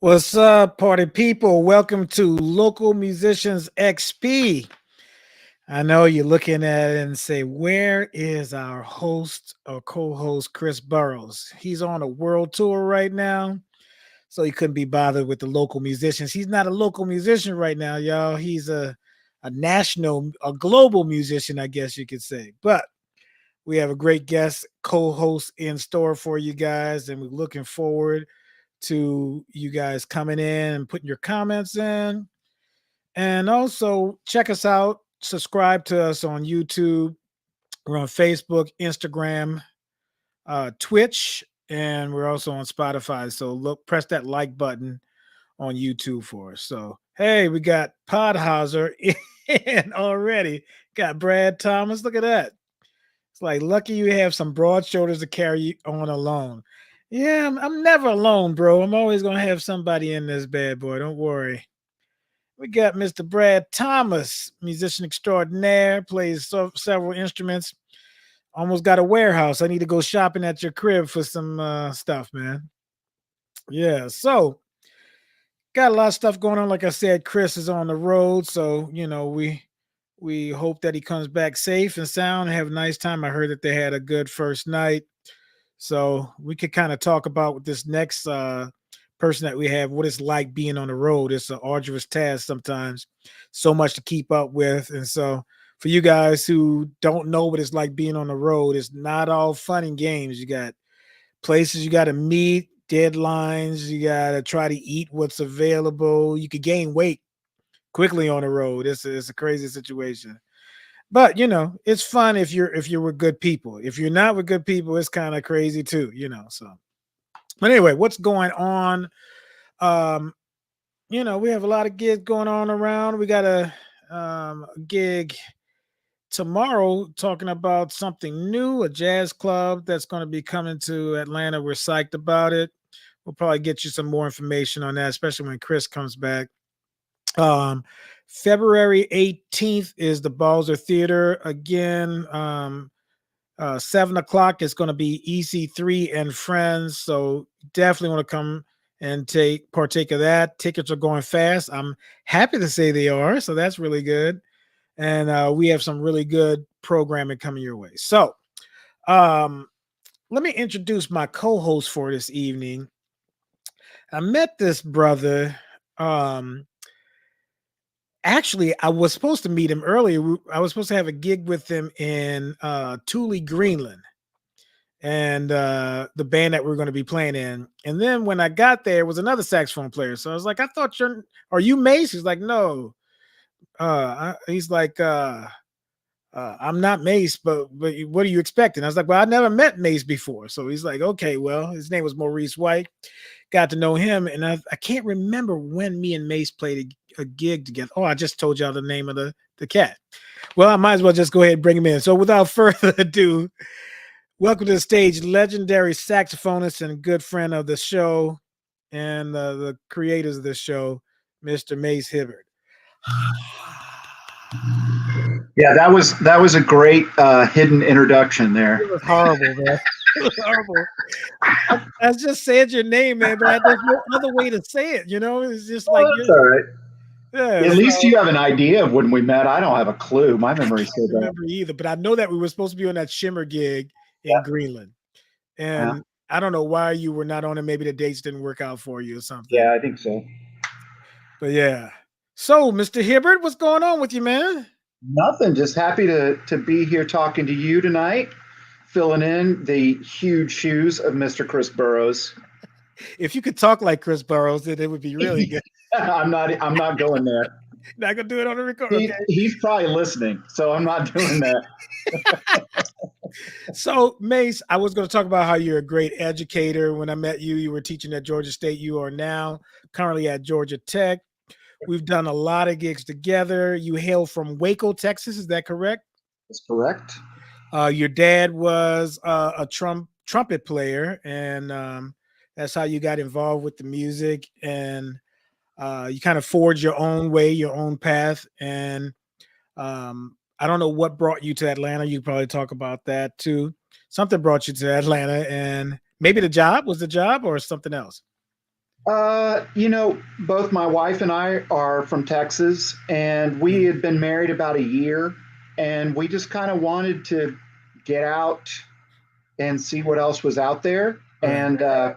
What's up, party people? Welcome to Local Musicians XP. I know you're looking at it and say, where is our host or co-host Chris Burroughs? He's on a world tour right now, so he couldn't be bothered with the local musicians. He's not a local musician right now, y'all. He's a national, a global musician, I guess you could say. But we have a great guest co-host in store for you guys, and we're looking forward to you guys coming in and putting your comments in. And also check us out, subscribe to us on YouTube. We're on Facebook, Instagram, Twitch, and we're also on Spotify. So look, press that like button on YouTube for us. So hey, we got Podhauser in already. Got Brad Thomas. Look at that. It's like lucky you have some broad shoulders to carry you on alone. Yeah, I'm never alone, bro. I'm always gonna have somebody in this bad boy. Don't worry. We got Mr. Brad Thomas, musician extraordinaire, plays several instruments. Almost got a warehouse. I need to go shopping at your crib for some stuff, man. Yeah, so got a lot of stuff going on. Like I said, Chris is on the road, so we hope that he comes back safe and sound and have a nice time. I heard that they had a good first night. So we could kind of talk about this next person that we have, what it's like being on the road. It's an arduous task sometimes, so much to keep up with. And so for you guys who don't know what it's like being on the road, it's not all fun and games. You got places you got to meet, deadlines, you got to try to eat what's available. You could gain weight quickly on the road. It's a crazy situation. But it's fun if you're with good people. If you're not with good people, it's kind of crazy too. So but anyway, what's going on? Um, we have a lot of gigs going on around. We got a gig tomorrow talking about something new, a jazz club that's going to be coming to Atlanta. We're psyched about it. We'll probably get you some more information on that, especially when Chris comes back. Um, February 18th is the Balzer Theater again. 7 o'clock is going to be EC3 and friends. So definitely want to come and partake of that. Tickets are going fast. I'm happy to say they are. So that's really good. And we have some really good programming coming your way. So let me introduce my co-host for this evening. I met this brother. Actually, I was supposed to meet him earlier. I was supposed to have a gig with him in Thule, Greenland, and the band that we're going to be playing in. And then when I got there, was another saxophone player. So I was like, I thought are you Mace? He's like, no. He's like, I'm not Mace, but what are you expecting? I was like, well, I never met Mace before. So he's like, okay, well, his name was Maurice White. Got to know him, and I can't remember when me and Mace played a gig together. Oh, I just told y'all the name of the cat. Well, I might as well just go ahead and bring him in. So without further ado, welcome to the stage, legendary saxophonist and good friend of the show and the creators of this show, Mr. Mace Hibbard. Yeah, that was a great hidden introduction there. It was horrible, man. It was horrible. I just said your name, man, but there's no other way to say it. It's just like That's all right. Yeah, At least you have an idea of when we met. I don't have a clue. My memory's so I bad. don't remember either, but I know that we were supposed to be on that Shimmer gig in Greenland, and I don't know why you were not on it. Maybe the dates didn't work out for you or something. Yeah, I think so. But yeah. So, Mr. Hibbard, what's going on with you, man? Nothing. Just happy to be here talking to you tonight, filling in the huge shoes of Mr. Chris Burroughs. If you could talk like Chris Burroughs, then it would be really good. I'm not going there. Not gonna do it on the record. Okay? He's probably listening, so I'm not doing that. So, Mace, I was going to talk about how you're a great educator. When I met you, you were teaching at Georgia State. You are now currently at Georgia Tech. We've done a lot of gigs together. You hail from Waco, Texas. Is that correct? That's correct. Your dad was a trumpet player, and that's how you got involved with the music. And you kind of forged your own way, your own path. And I don't know what brought you to Atlanta. You probably talk about that too. Something brought you to Atlanta, and maybe the job was the job or something else. Both my wife and I are from Texas, and we had been married about a year, and we just kind of wanted to get out and see what else was out there. Right. And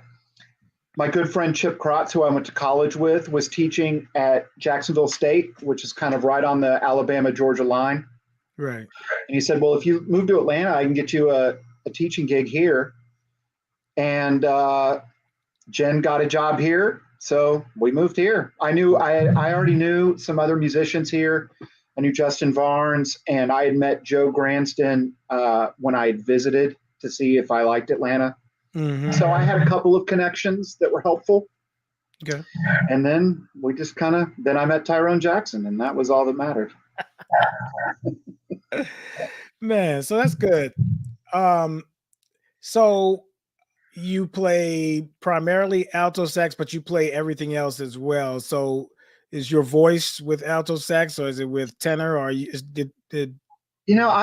my good friend Chip Krotz, who I went to college with, was teaching at Jacksonville State, which is kind of right on the Alabama-Georgia line. Right. And he said, well, if you move to Atlanta, I can get you a teaching gig here. And Jen got a job here, so we moved here. I already knew some other musicians here. I knew Justin Varnes, and I had met Joe Granston when I had visited to see if I liked Atlanta. Mm-hmm. So I had a couple of connections that were helpful. Okay. And then we just then I met Tyrone Jackson, and that was all that mattered. Man, so that's good. So you play primarily alto sax, but you play everything else as well. So is your voice with alto sax, or is it with tenor, or I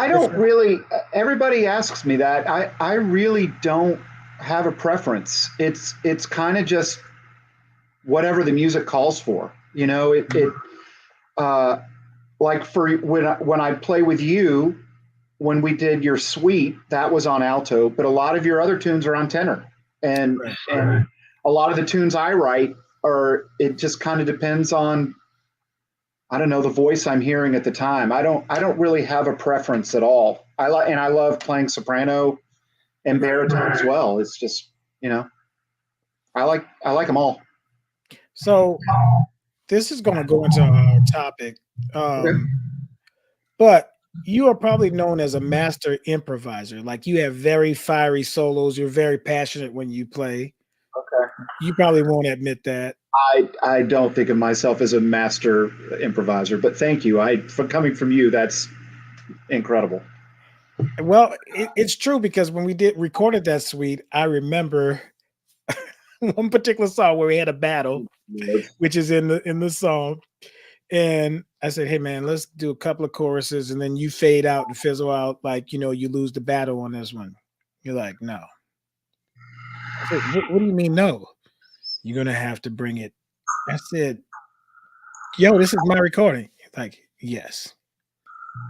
don't really, everybody asks me that. I really don't have a preference. It's kind of just whatever the music calls for. Like for when I play with you, when we did your suite, that was on alto, but a lot of your other tunes are on tenor. And a lot of the tunes I write it just kind of depends on, I don't know, the voice I'm hearing at the time. I don't really have a preference at all. I love playing soprano and baritone as well. It's just, I like them all. So this is going to go into our topic. But you are probably known as a master improviser. Like, you have very fiery solos. You're very passionate when you play. Okay. You probably won't admit that. I don't think of myself as a master improviser, but thank you. For coming from you, that's incredible. Well, it's true, because when we recorded that suite, I remember one particular song where we had a battle, which is in the song. And I said, hey, man, let's do a couple of choruses, and then you fade out and fizzle out, like, you lose the battle on this one. You're like, no. I said, what do you mean, no? You're going to have to bring it. I said, yo, this is my recording. Like, yes.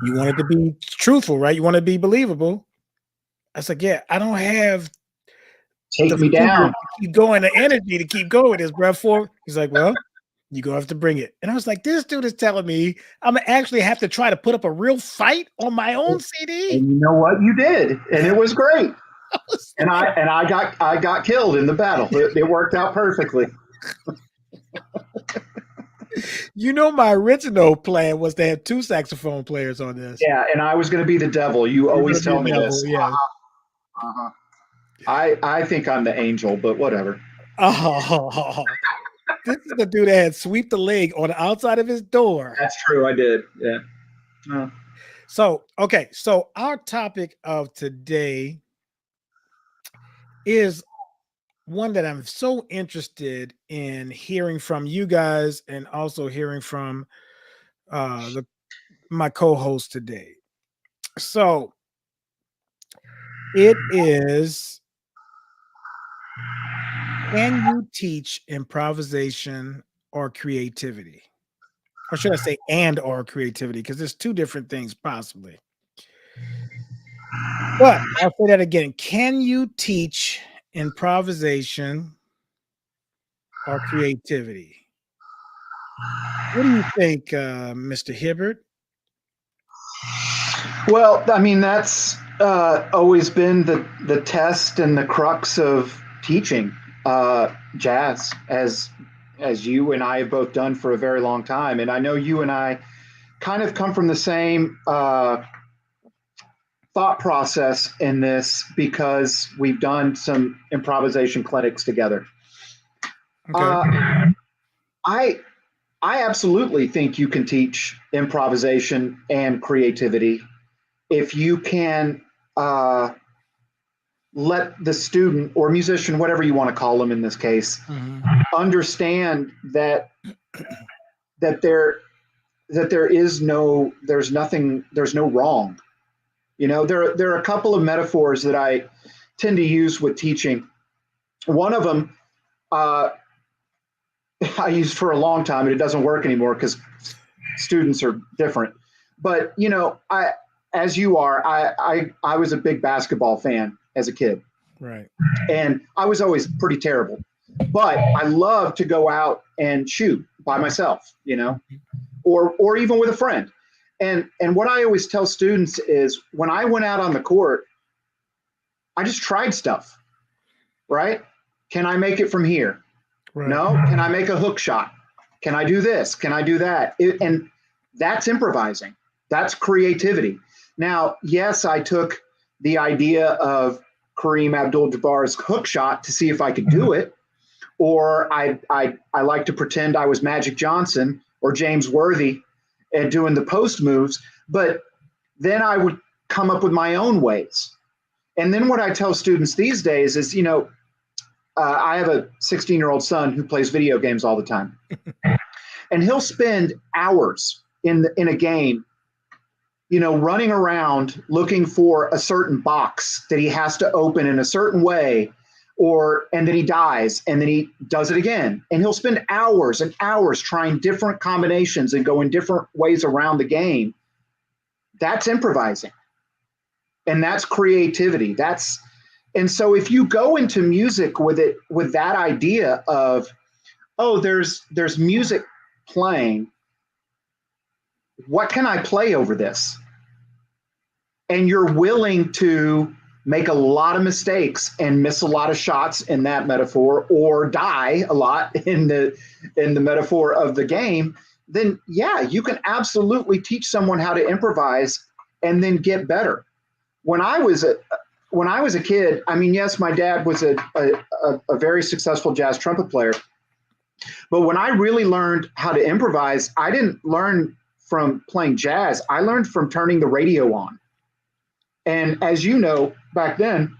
You want it to be truthful, right? You want it to be believable. I was like, yeah, I don't have Take me down. To keep going, the energy to keep going with this, bro. He's like, well, you're going to have to bring it. And I was like, this dude is telling me I'm going to actually have to try to put up a real fight on my own CD. And you know what? You did. And it was great. And I got killed in the battle. It worked out perfectly. My original plan was to have 2 saxophone players on this. Yeah, and I was going to be the devil. You always tell me this. Yeah. I think I'm the angel, but whatever. Oh, this is the dude that had sweep the leg on the outside of his door. That's true. I did. Yeah. Oh. So, okay. So our topic of today is one that I'm so interested in hearing from you guys, and also hearing from my co-host today. So it is, can you teach improvisation or creativity? Or should I say or creativity? Because there's 2 different things possibly. But I'll say that again. Can you teach improvisation or creativity? What do you think, Mr. Hibbard? Well, I mean, that's always been the test and the crux of teaching jazz, as you and I have both done for a very long time. And I know you and I kind of come from the same thought process in this, because we've done some improvisation clinics together. Okay. I absolutely think you can teach improvisation and creativity if you can let the student or musician, whatever you want to call them in this case, understand that there's no wrong. There are a couple of metaphors that I tend to use with teaching. One of them, I used for a long time, and it doesn't work anymore because students are different. But as you are, I was a big basketball fan as a kid, Right. and I was always pretty terrible. But I love to go out and shoot by myself, or even with a friend. And what I always tell students is when I went out on the court, I just tried stuff, right? Can I make it from here? Right. No. Can I make a hook shot? Can I do this? Can I do that? And that's improvising. That's creativity. Now, yes, I took the idea of Kareem Abdul-Jabbar's hook shot to see if I could do it. Or I like to pretend I was Magic Johnson or James Worthy and doing the post moves. But then I would come up with my own ways. And then what I tell students these days is, I have a 16-year-old son who plays video games all the time. And he'll spend hours in a game, running around looking for a certain box that he has to open in a certain way, and then he dies, and then he does it again. And he'll spend hours and hours trying different combinations and going different ways around the game. That's improvising. And that's creativity. And so if you go into music with that idea of, oh, there's music playing, what can I play over this? And you're willing to make a lot of mistakes and miss a lot of shots in that metaphor, or die a lot in the metaphor of the game, then yeah, you can absolutely teach someone how to improvise and then get better. When I was a kid, I mean, yes, my dad was a very successful jazz trumpet player, but when I really learned how to improvise, I didn't learn from playing jazz. I learned from turning the radio on. And as you know, back then,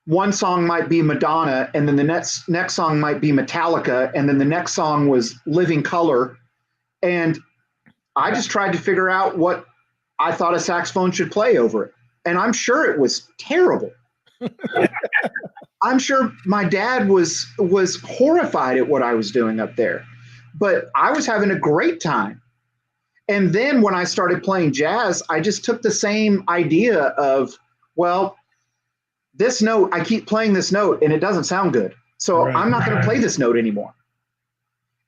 one song might be Madonna, and then the next song might be Metallica, and then the next song was Living Colour. And I just tried to figure out what I thought a saxophone should play over it. And I'm sure it was terrible. I'm sure my dad was horrified at what I was doing up there, but I was having a great time. And then when I started playing jazz, I just took the same idea of, well, this note, I keep playing this note and it doesn't sound good. So I'm not going to play this note anymore.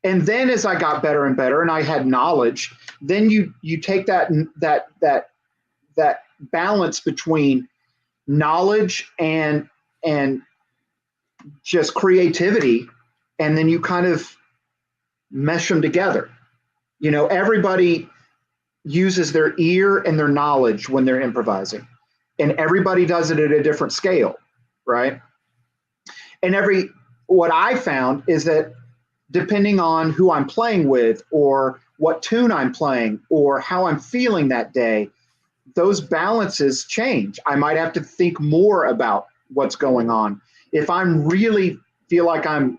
And then as I got better and better and I had knowledge, then you take that balance between knowledge and just creativity, and then you kind of mesh them together. Everybody uses their ear and their knowledge when they're improvising, and everybody does it at a different scale, right? And what I found is that depending on who I'm playing with, or what tune I'm playing, or how I'm feeling that day, those balances change. I might have to think more about what's going on. If I'm really feel like I'm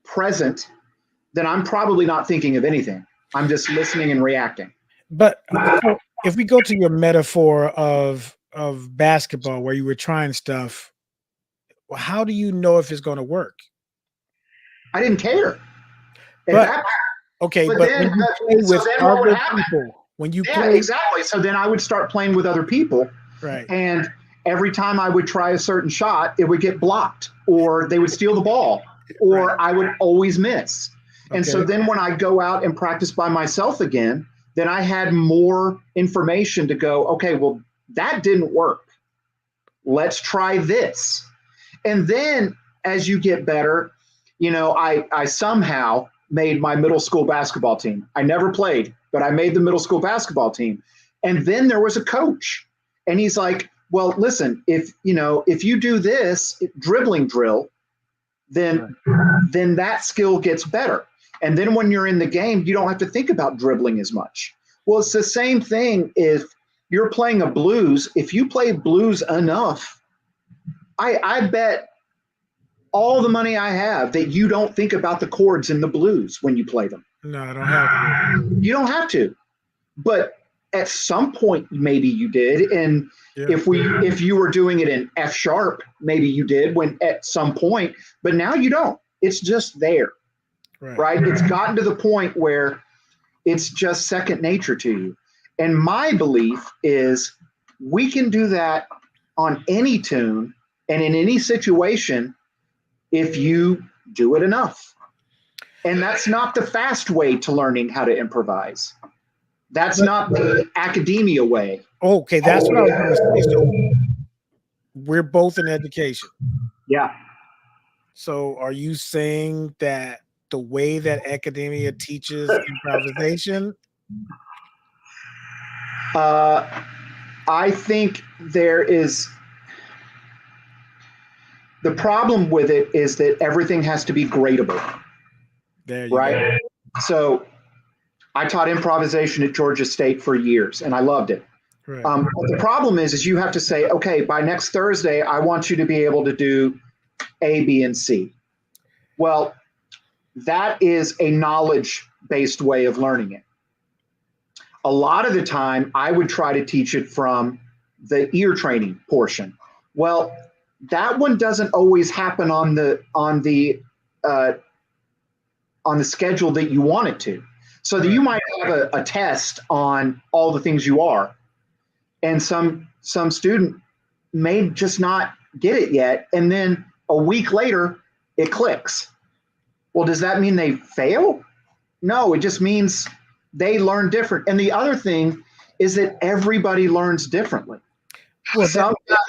present, then I'm probably not thinking of anything. I'm just listening and reacting. But if we go to your metaphor of basketball, where you were trying stuff, how do you know if it's going to work? I didn't care. But then, when you play, exactly. So then I would start playing with other people, right? And every time I would try a certain shot, it would get blocked, or they would steal the ball, or I would always miss. And so then when I go out and practice by myself again, then I had more information to go, okay, well, that didn't work. Let's try this. And then as you get better, I somehow made my middle school basketball team. I never played, but I made the middle school basketball team. And then there was a coach, and he's like, well, listen, if you do this dribbling drill, then that skill gets better. And then when you're in the game, you don't have to think about dribbling as much. Well, it's the same thing if you're playing a blues. If you play blues enough, I bet all the money I have that you don't think about the chords in the blues when you play them. No, I don't have to. You don't have to. But at some point, maybe you did. And if you were doing it in F sharp, maybe you did at some point, but now you don't. It's just there, right? It's gotten to the point where it's just second nature to you. And my belief is we can do that on any tune and in any situation if you do it enough. And that's not the fast way to learning how to improvise. That's not the academia way. Okay, that's what I was going to say. So we're both in education. Yeah. So are you saying that the way that academia teaches improvisation? I think there is the problem with it is that everything has to be gradable. There you right? go. So I taught improvisation at Georgia State for years and I loved it. Right. But the problem is you have to say, okay, by next Thursday, I want you to be able to do A, B, and C. Well, that is a knowledge-based way of learning it. A lot of the time, I would try to teach it from the ear training portion. Well, that one doesn't always happen on the schedule that you want it to. So that you might have a test on all the things you are, and some student may just not get it yet, and then a week later it clicks. Well, does that mean they fail? No, it just means they learn different. And the other thing is that everybody learns differently. Well,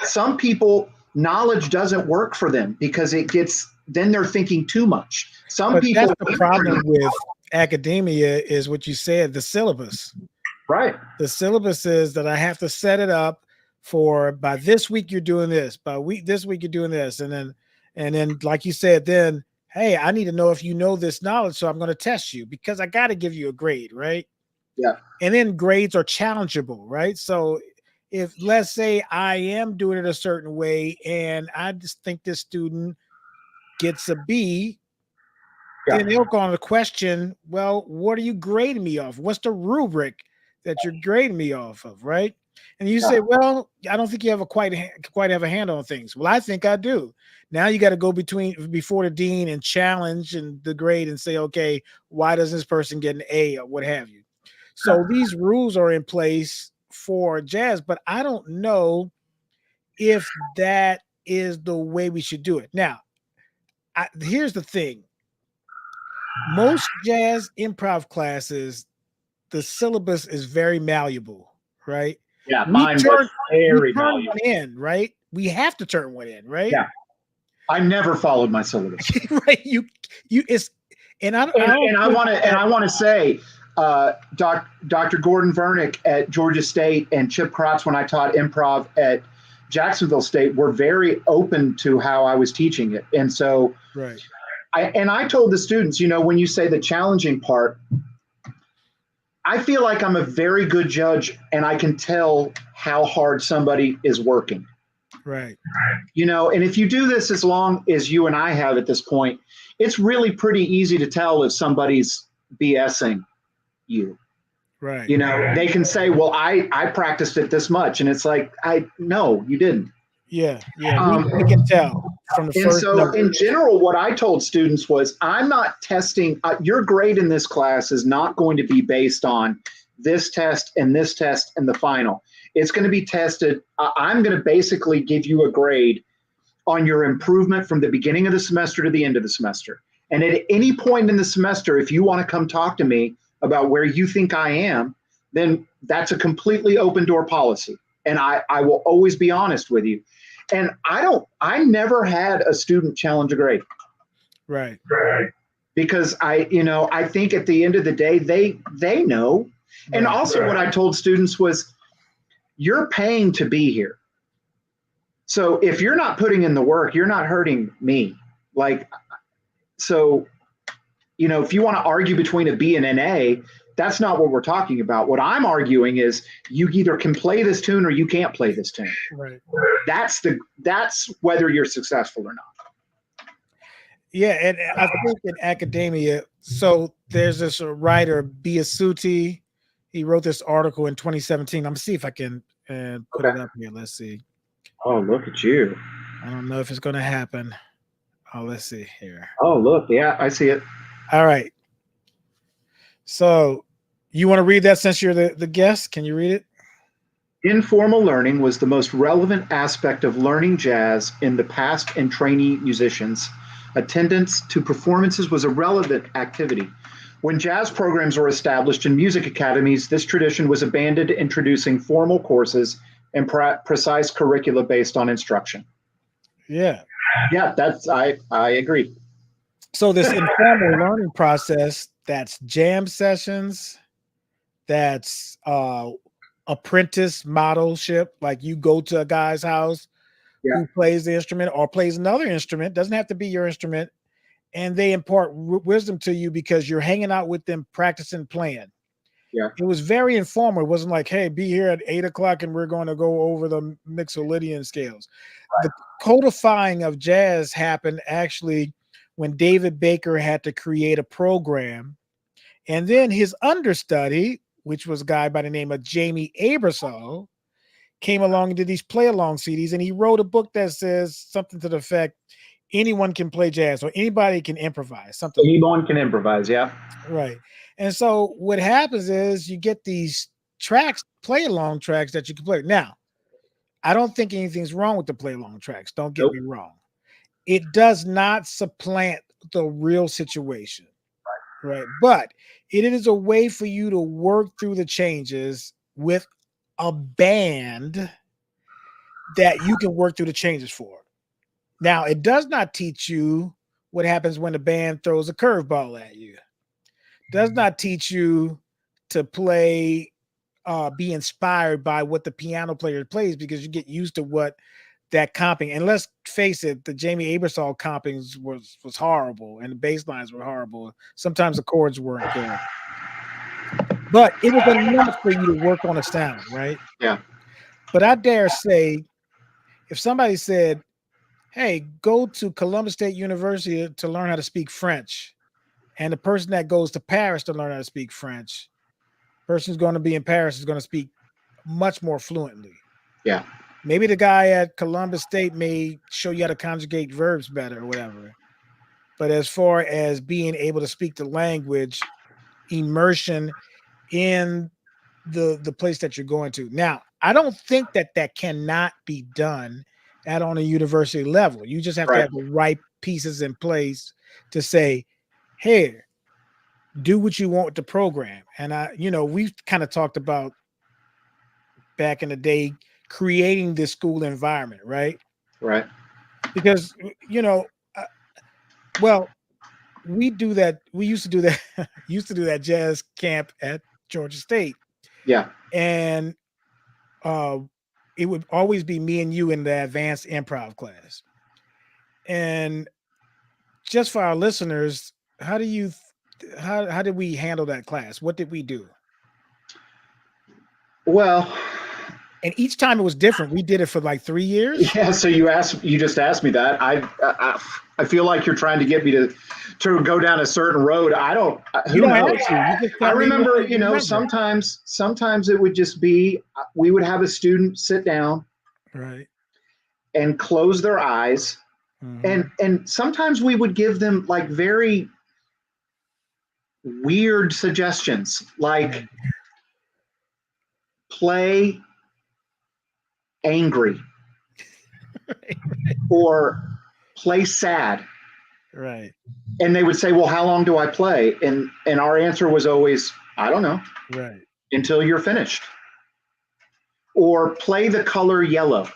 some people, knowledge doesn't work for them because then they're thinking too much. Some people. That's the problem with academia is what you said, the syllabus. Right. The syllabus is that I have to set it up for by this week you're doing this, this week you're doing this, and then like you said, then hey, I need to know if you know this knowledge, so I'm going to test you because I got to give you a grade, right? Yeah. And then grades are challengeable, right? So if let's say I am doing it a certain way and I just think this student gets a B, then they'll go on the question, well, what are you grading me off? What's the rubric that you're grading me off of, right? And you say, well, I don't think you have quite have a handle on things. Well, I think I do. Now you got to go before the dean and challenge and the grade and say, okay, why does this person get an A or what have you? So these rules are in place for jazz, but I don't know if that is the way we should do it. Now, here's the thing. Most jazz improv classes, the syllabus is very malleable, right? Yeah, mine was very malleable. One in, right? We have to turn one in, right? Yeah. I never followed my syllabus. Right. I want to say, Dr. Gordon Vernick at Georgia State and Chip Kratz, when I taught improv at Jacksonville State, were very open to how I was teaching it. And so I told the students, when you say the challenging part, I feel like I'm a very good judge and I can tell how hard somebody is working. Right. And if you do this as long as you and I have at this point, it's really pretty easy to tell if somebody's BSing you. Right. They can say, well, I practiced it this much. And it's like, no, you didn't. Yeah. We can tell from the first. So in general, what I told students was, I'm not testing, your grade in this class is not going to be based on this test and the final. It's going to be tested. I'm going to basically give you a grade on your improvement from the beginning of the semester to the end of the semester. And at any point in the semester, if you want to come talk to me about where you think I am, then that's a completely open door policy. And I will always be honest with you. And I never had a student challenge a grade. Right. Because I think at the end of the day, they know. And also what I told students was, you're paying to be here. So if you're not putting in the work, you're not hurting me. If you want to argue between a B and an A, that's not what we're talking about. What I'm arguing is you either can play this tune or you can't play this tune. Right. That's whether you're successful or not. Yeah, and I think in academia, so there's this writer, Biasuti. He wrote this article in 2017. I'm gonna see if I can put it up here. Let's see. Oh, look at you. I don't know if it's gonna happen. Oh, let's see here. Oh, look. Yeah, I see it. All right. So you want to read that since you're the guest? Can you read it? Informal learning was the most relevant aspect of learning jazz in the past, and trainee musicians. Attendance to performances was a relevant activity. When jazz programs were established in music academies, this tradition was abandoned, introducing formal courses and precise curricula based on instruction. Yeah. Yeah, I agree. So this informal learning process, that's jam sessions, that's apprentice modelship, like you go to a guy's house who plays the instrument or plays another instrument, doesn't have to be your instrument, and they impart wisdom to you because you're hanging out with them, practicing playing. Yeah. It was very informal. It wasn't like, hey, be here at 8:00 and we're going to go over the Mixolydian scales. Right. The codifying of jazz happened actually when David Baker had to create a program, and then his understudy, which was a guy by the name of Jamie Aebersold, came along and did these play-along CDs, and he wrote a book that says something to the effect, anyone can play jazz or anybody can improvise. Something. Anyone can improvise, yeah. Right. And so what happens is you get these tracks, play-along tracks that you can play. Now, I don't think anything's wrong with the play-along tracks. Don't get me wrong. It does not supplant the real situation. Right. But it is a way for you to work through the changes with a band that you can work through the changes for. Now, it does not teach you what happens when the band throws a curveball at you. Does not teach you to play, be inspired by what the piano player plays, because you get used to what that comping. And let's face it, the Jamie Aebersold compings was horrible, and the bass lines were horrible. Sometimes the chords weren't good. But it was enough for you to work on a sound, right? Yeah. But I dare say, if somebody said, hey, go to Columbus State University to learn how to speak French, and the person that goes to Paris to learn how to speak French, person who's going to be in Paris is going to speak much more fluently. Yeah. Maybe the guy at Columbus State may show you how to conjugate verbs better or whatever. But as far as being able to speak the language, immersion in the place that you're going to. Now, I don't think that cannot be done on a university level. You just have to have the right pieces in place to say, hey, do what you want with the program. And we've kind of talked about back in the day creating this school environment, right? Right. Because, we do that. We used to do that jazz camp at Georgia State. Yeah. And it would always be me and you in the advanced improv class. And just for our listeners, how did we handle that class? What did we do? Well, and each time it was different. We did it for like 3 years. Yeah. So you just asked me that. I feel like you're trying to get me to go down a certain road. I don't. Who knows? I remember, sometimes it would just be, we would have a student sit down, right, and close their eyes, and sometimes we would give them like very weird suggestions, like play angry or play sad. Right. And they would say, well, how long do I play? And our answer was always, I don't know. Right. Until you're finished. Or play the color yellow.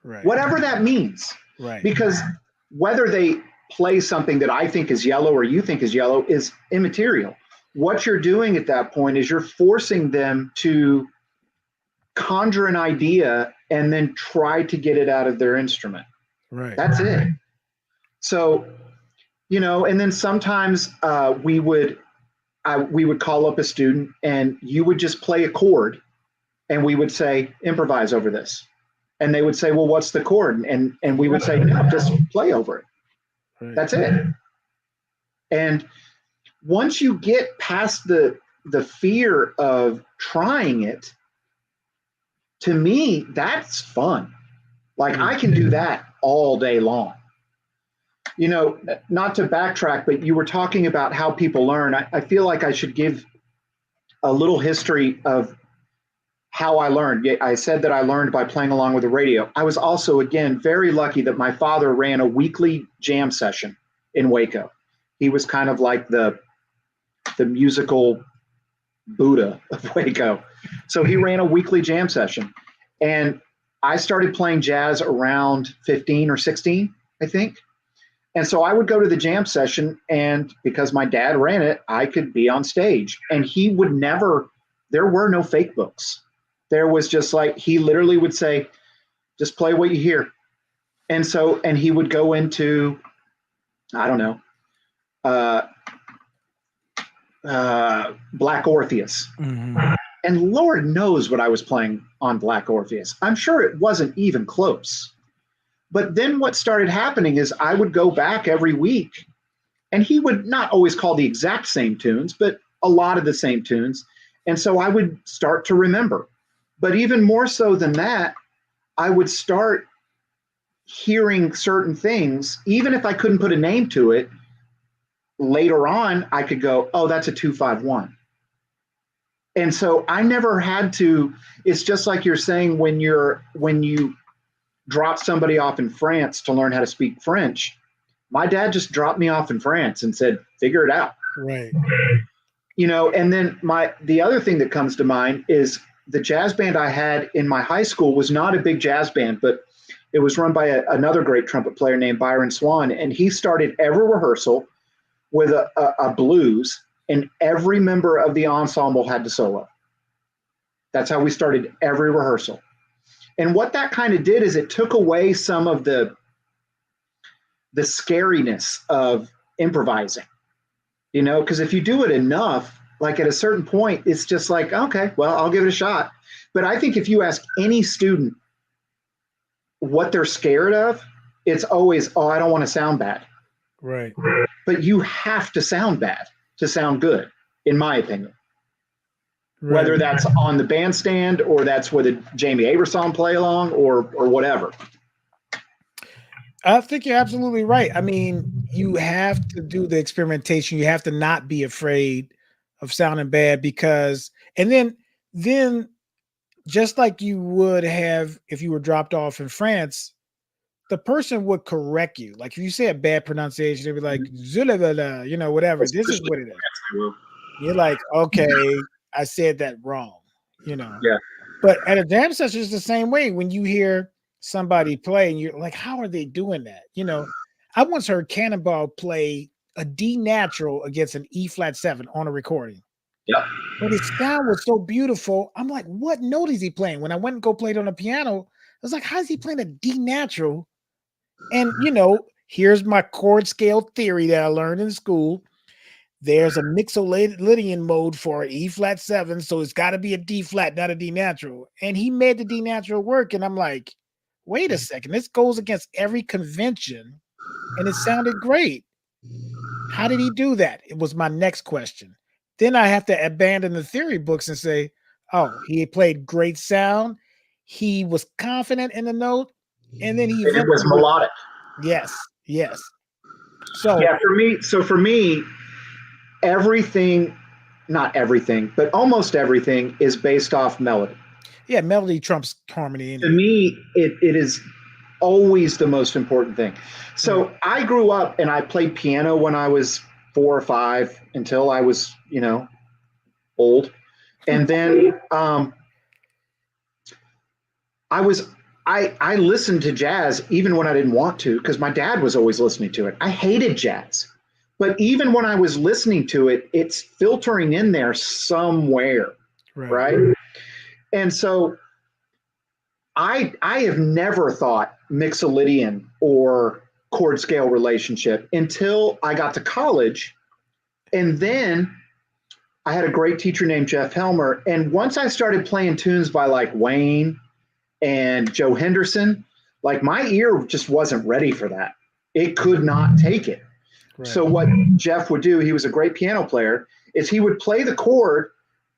Right. Whatever that means. Right. Because whether they play something that I think is yellow or you think is yellow is immaterial. What you're doing at that point is you're forcing them to conjure an idea and then try to get it out of their instrument. Right. That's it. So, and then sometimes we would call up a student and you would just play a chord and we would say, improvise over this. And they would say, well, what's the chord? And we would say, no, just play over it. Right. That's it. And once you get past the fear of trying it, to me, that's fun. Like I can do that all day long. You know, not to backtrack, but you were talking about how people learn. I feel like I should give a little history of how I learned. I said that I learned by playing along with the radio. I was also, again, very lucky that my father ran a weekly jam session in Waco. He was kind of like the musical Buddha of Waco. So he ran a weekly jam session. And I started playing jazz around 15 or 16, I think. And so I would go to the jam session, and because my dad ran it, I could be on stage. And he would never, there were no fake books. There was just like, he literally would say, just play what you hear. And so, and he would go into, I don't know, Black Orpheus. Mm-hmm. And Lord knows what I was playing on Black Orpheus. I'm sure it wasn't even close. But then what started happening is I would go back every week, and he would not always call the exact same tunes, but a lot of the same tunes. And so I would start to remember. But even more so than that, I would start hearing certain things, even if I couldn't put a name to it. Later on, I could go, oh, that's a 2-5-1. And so I never had to, it's just like you're saying when you drop somebody off in France to learn how to speak French. My dad just dropped me off in France and said, figure it out. Right. You know, and then the other thing that comes to mind is the jazz band I had in my high school was not a big jazz band, but it was run by another great trumpet player named Byron Swan. And he started every rehearsal with a blues, and every member of the ensemble had to solo. That's how we started every rehearsal. And what that kind of did is it took away some of the scariness of improvising, you know, because if you do it enough, like at a certain point, it's just like, okay, well, I'll give it a shot. But I think if you ask any student what they're scared of, it's always, oh, I don't want to sound bad. Right. But you have to sound bad to sound good, in my opinion. Right. Whether that's on the bandstand or that's with a Jamie Aberson play along or whatever. I think you're absolutely right. I mean, you have to do the experimentation. You have to not be afraid of sounding bad because, and then just like you would have if you were dropped off in France, the person would correct you. Like if you say a bad pronunciation, they'd be like, you know, whatever. This is what it is. You're like, okay, I said that wrong, you know. Yeah. But at a jam session, it's the same way. When you hear somebody play and you're like, how are they doing that? You know, I once heard Cannonball play a D natural against an E flat 7 on a recording. Yeah. But his sound was so beautiful. I'm like, what note is he playing? When I went and go play it on the piano, I was like, how is he playing a D natural? And, you know, here's my chord scale theory that I learned in school. There's a mixolydian mode for E flat 7, so it's got to be a D flat, not a D natural. And he made the D natural work, and I'm like, wait a second, this goes against every convention, and it sounded great. How did he do that? It was my next question. Then I have to abandon the theory books and say, oh, he played great sound. He was confident in the note, and then it was melodic. Yes. So yeah, for me, everything, not everything, but almost everything is based off melody. Yeah, melody trumps harmony. To me, it is always the most important thing. So I grew up and I played piano when I was 4 or 5 until I was, you know, old. And then I listened to jazz even when I didn't want to because my dad was always listening to it. I hated jazz. But even when I was listening to it, it's filtering in there somewhere, right? And so I have never thought mixolydian or chord scale relationship until I got to college. And then I had a great teacher named Jeff Helmer. And once I started playing tunes by like Wayne and Joe Henderson, like my ear just wasn't ready for that. It could not take it. Right. So what Jeff would do, he was a great piano player, is he would play the chord,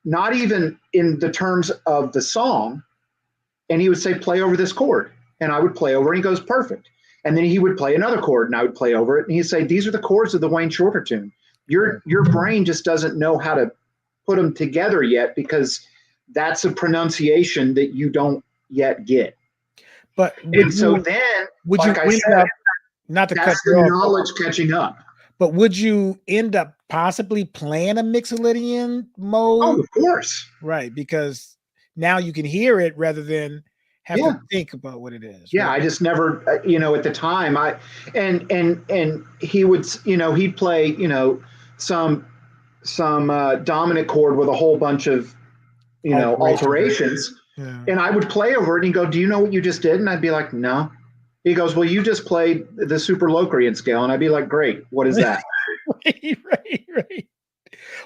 not even in the terms of the song, and he would say, play over this chord. And I would play over, and he goes, perfect. And then he would play another chord and I would play over it. And he'd say, these are the chords of the Wayne Shorter tune. Your brain just doesn't know how to put them together yet, because that's a pronunciation that you don't yet get. But and so then, would like you I said, not to cut that's you the off, knowledge catching up. But would you end up possibly playing a Mixolydian mode? Oh, of course. Right, because now you can hear it rather than have to think about what it is. Yeah, right? I just never, at the time, and he would, he'd play, some dominant chord with a whole bunch of, alterations. Yeah. And I would play over it and he'd go, do you know what you just did? And I'd be like, no. He goes, well, you just played the super Locrian scale. And I'd be like, great, what is that? right.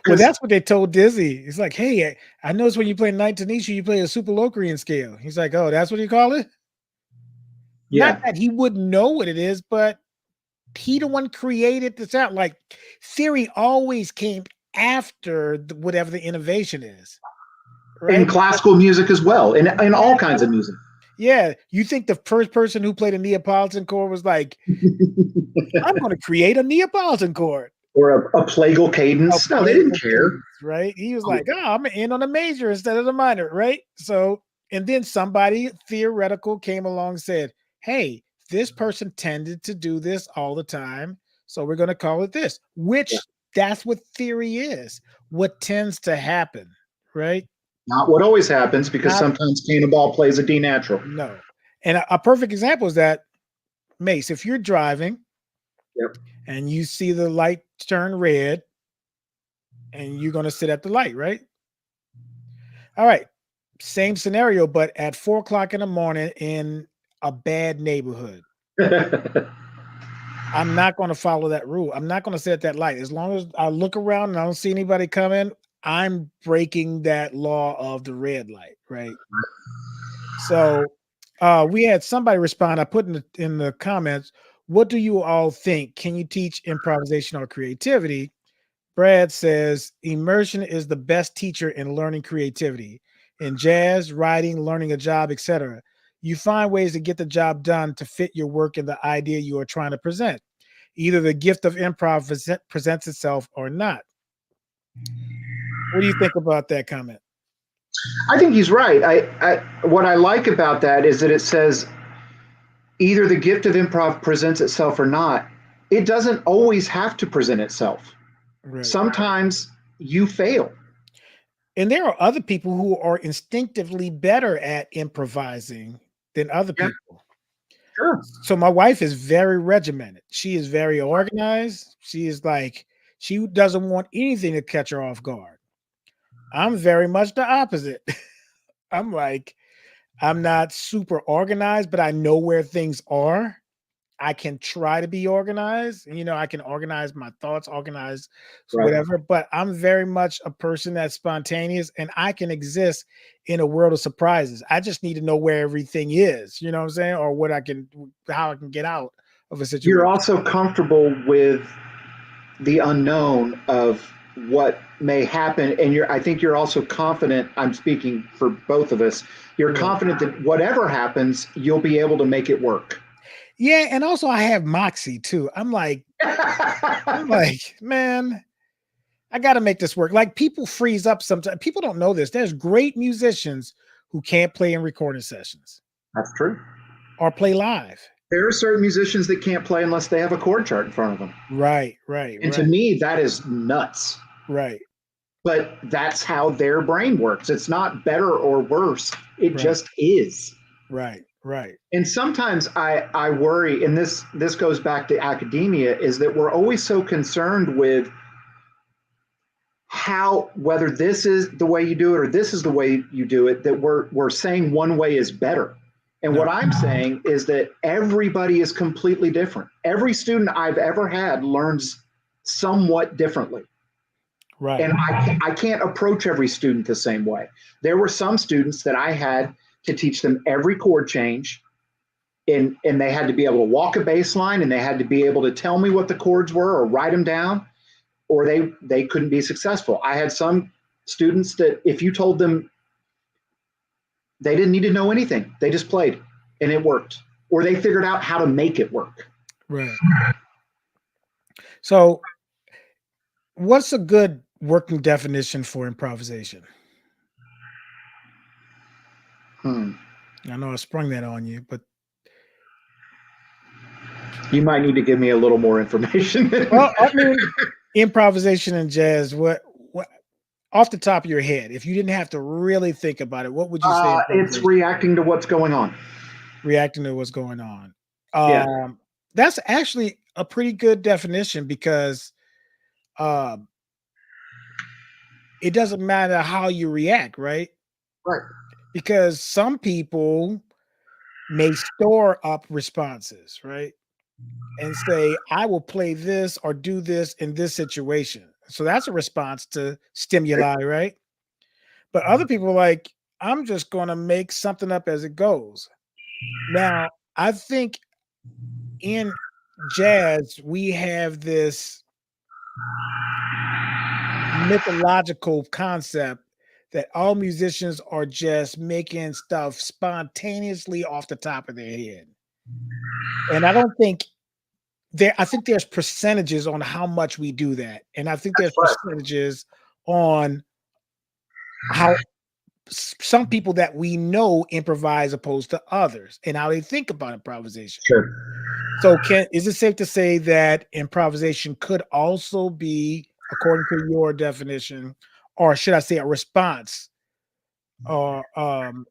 Well, that's what they told Dizzy. It's like, hey, I noticed when you play Night Tanisha, you play a super Locrian scale. He's like, oh, that's what you call it? Yeah. Not that he wouldn't know what it is, but he the one created the sound. Like, theory always came after whatever the innovation is. Right? In classical music as well, in all kinds of music. Yeah, you think the first person who played a Neapolitan chord was like, I'm going to create a Neapolitan chord. Or a plagal cadence. No, they didn't care. Cadence, right? He was like, I'm going to end on a major instead of the minor, right? So, and then somebody theoretical came along and said, hey, this person tended to do this all the time, so we're going to call it this, which that's what theory is, what tends to happen, right? Not what always happens, because sometimes Cannonball plays a D natural. No. And a perfect example is that, Mace, if you're driving and you see the light turn red and you're going to sit at the light, right? All right. Same scenario, but at 4 o'clock in the morning in a bad neighborhood. I'm not going to follow that rule. I'm not going to sit at that light. As long as I look around and I don't see anybody come in, I'm breaking that law of the red light, right? So we had somebody respond. I put in the comments, what do you all think? Can you teach improvisation or creativity? Brad says, immersion is the best teacher in learning creativity. In jazz, writing, learning a job, etc. You find ways to get the job done to fit your work and the idea you are trying to present. Either the gift of improv presents itself or not. What do you think about that comment? I think he's right. What I like about that is that it says either the gift of improv presents itself or not. It doesn't always have to present itself. Right. Sometimes you fail. And there are other people who are instinctively better at improvising than other people. Sure. So my wife is very regimented. She is very organized. She is like, she doesn't want anything to catch her off guard. I'm very much the opposite. I'm like, I'm not super organized, but I know where things are. I can try to be organized. I can organize my thoughts, organize whatever, but I'm very much a person that's spontaneous and I can exist in a world of surprises. I just need to know where everything is, you know what I'm saying? Or how I can get out of a situation. You're also comfortable with the unknown of what may happen. And I think you're also confident, I'm speaking for both of us, you're confident that whatever happens, you'll be able to make it work. Yeah, and also I have moxie too. I'm like, man, I got to make this work. Like, people freeze up sometimes. People don't know this. There's great musicians who can't play in recording sessions. That's true. Or play live. There are certain musicians that can't play unless they have a chord chart in front of them. Right. And to me, that is nuts. Right. But that's how their brain works. It's not better or worse. It just is. Right. And sometimes I worry, and this goes back to academia, is that we're always so concerned with whether this is the way you do it or this is the way you do it, that we're saying one way is better. And what I'm saying is that everybody is completely different. Every student I've ever had learns somewhat differently. Right. And I can't approach every student the same way. There were some students that I had to teach them every chord change, and they had to be able to walk a bass line, and they had to be able to tell me what the chords were or write them down, or they couldn't be successful. I had some students that if you told them, they didn't need to know anything, they just played and it worked. or they figured out how to make it work. Right. So what's a good working definition for improvisation? I know I sprung that on you, but you might need to give me a little more information. Well, I mean, improvisation and jazz, what off the top of your head, if you didn't have to really think about it, what would you say? It's reacting to what's going on. Reacting to what's going on. Yeah. That's actually a pretty good definition because it doesn't matter how you react, right? Right. Because some people may store up responses, right? And say, I will play this or do this in this situation. So that's a response to stimuli, right? But other people are like, I'm just going to make something up as it goes. Now, I think in jazz, we have this mythological concept that all musicians are just making stuff spontaneously off the top of their head. And I don't think I think there's percentages on how much we do that. And I think there's percentages on how some people that we know improvise opposed to others and how they think about improvisation. Sure. So is it safe to say that improvisation could also be, according to your definition, or should I say a response, or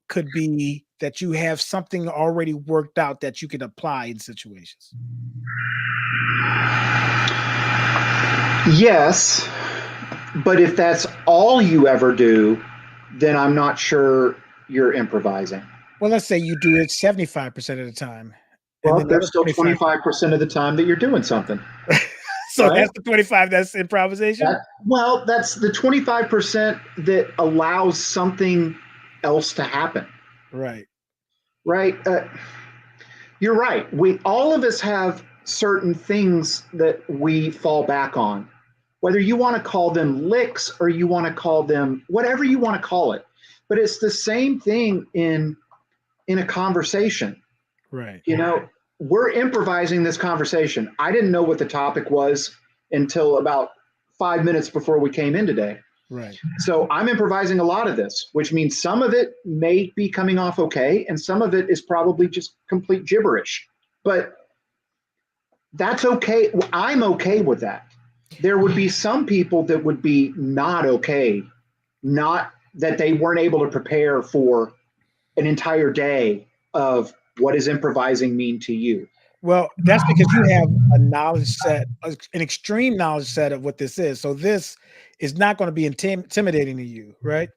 could be that you have something already worked out that you can apply in situations? Yes, but if that's all you ever do, then I'm not sure you're improvising. Well, let's say you do it 75% of the time. Well, there's still 25% of the time that you're doing something. So right? That's the 25 that's improvisation? That's the 25% that allows something else to happen. Right. Right. You're right. All of us have certain things that we fall back on, whether you want to call them licks or you want to call them whatever you want to call it. But it's the same thing in a conversation. Right. You know, we're improvising this conversation. I didn't know what the topic was until about 5 minutes before we came in today. Right. So I'm improvising a lot of this, which means some of it may be coming off okay, and some of it is probably just complete gibberish. But that's okay. I'm okay with that. There would be some people that would be not okay, not that they weren't able to prepare for an entire day of what does improvising mean to you? Well, that's because you have a knowledge set, an extreme knowledge set of what this is. So this is not going to be intimidating to you, right?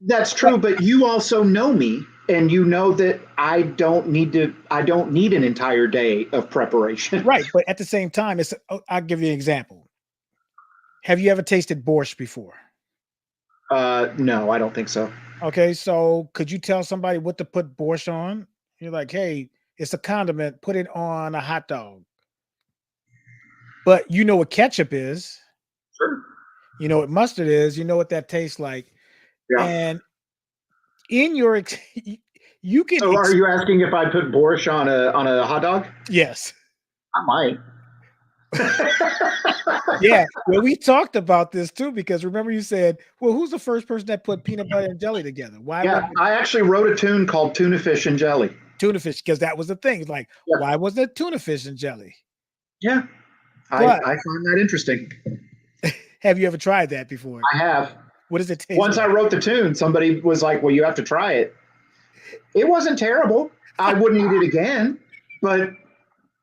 That's true, but you also know me, and you know that I don't need an entire day of preparation. Right, but at the same time, I'll give you an example. Have you ever tasted borscht before? No, I don't think so. Okay, so could you tell somebody what to put borscht on? You're like, hey, it's a condiment, put it on a hot dog. But you know what ketchup is. Sure. You know what mustard is. You know what that tastes like. Yeah. And in your, you can. So are you asking if I put borscht on a hot dog? Yes. I might. Yeah. Well, we talked about this too, because remember you said, well, who's the first person that put peanut butter and jelly together? Why? Yeah, I actually wrote a tune called Tuna Fish and Jelly. Tuna fish, because that was the thing. It's like, why wasn't it tuna fish and jelly? Yeah. I find that interesting. Have you ever tried that before? I have. What does it taste Once like? I wrote the tune, somebody was like, well, you have to try it. It wasn't terrible. I wouldn't eat it again, but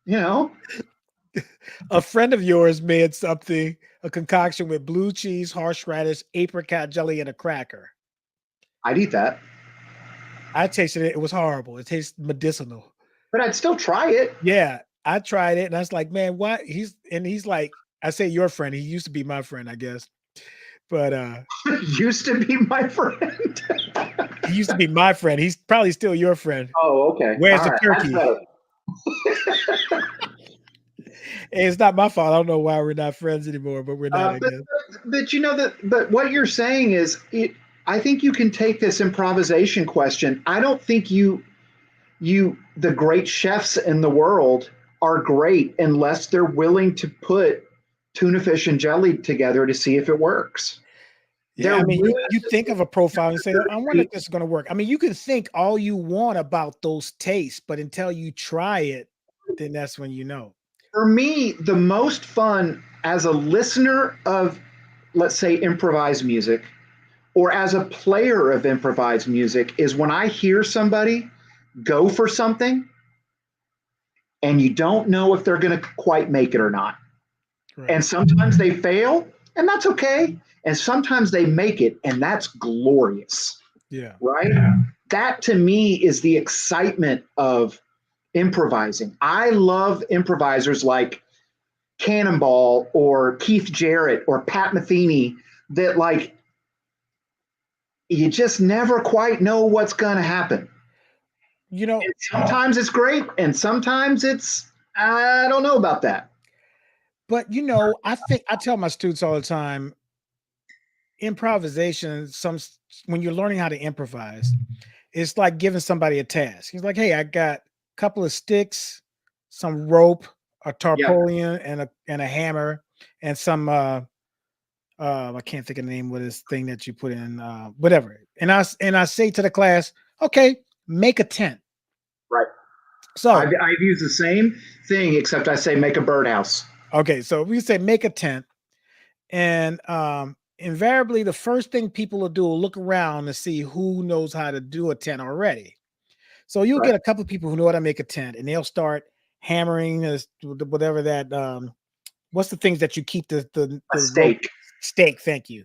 you know. A friend of yours made something, a concoction with blue cheese, horseradish, apricot jelly, and a cracker. I'd eat that. I tasted it. It was horrible. It tastes medicinal. But I'd still try it. Yeah, I tried it, and I was like, man, what? He's like, I say your friend. He used to be my friend, I guess. But used to be my friend. He used to be my friend. He's probably still your friend. Oh, okay. Where's the turkey? It's not my fault. I don't know why we're not friends anymore, but we're not. But you know that. But what you're saying is, I think you can take this improvisation question. I don't think you the great chefs in the world are great unless they're willing to put tuna fish and jelly together to see if it works. Yeah, I mean, you think of a profile and say, I wonder if this is going to work. I mean, you can think all you want about those tastes, but until you try it, then that's when you know. For me, the most fun as a listener of, let's say, improvised music, or as a player of improvised music, is when I hear somebody go for something and you don't know if they're going to quite make it or not. Right. And sometimes they fail, and that's okay. And sometimes they make it, and that's glorious. Yeah. Right? Yeah. That to me is the excitement of improvising. I love improvisers like Cannonball or Keith Jarrett or Pat Metheny that, like, you just never quite know what's going to happen. You know, and sometimes it's great, and sometimes it's, I don't know about that. But, you know, I tell my students all the time, improvisation, when you're learning how to improvise, it's like giving somebody a task. He's like, hey, I got a couple of sticks, some rope, a tarpaulin, and a hammer, and some I can't think of the name of this thing that you put in, whatever. And I say to the class, okay, make a tent. Right. So I've used the same thing, except I say make a birdhouse. Okay, so we say make a tent, and invariably the first thing people will do will look around to see who knows how to do a tent already. So you'll get a couple of people who know how to make a tent, and they'll start hammering whatever that what's the things that you keep the stake. Stake, thank you.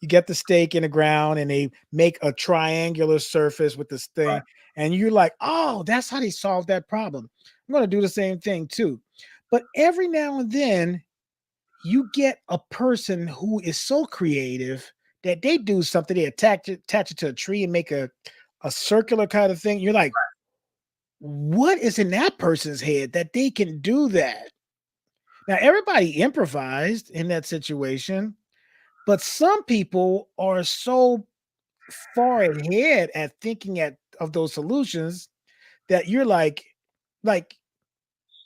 You get the stake in the ground, and they make a triangular surface with this thing, and you're like, oh, that's how they solve that problem. I'm going to do the same thing too. But every now and then you get a person who is so creative that they do something, they attach it to a tree and make a circular kind of thing. You're like, what is in that person's head that they can do that? Now, everybody improvised in that situation, but some people are so far ahead at thinking of those solutions that you're like,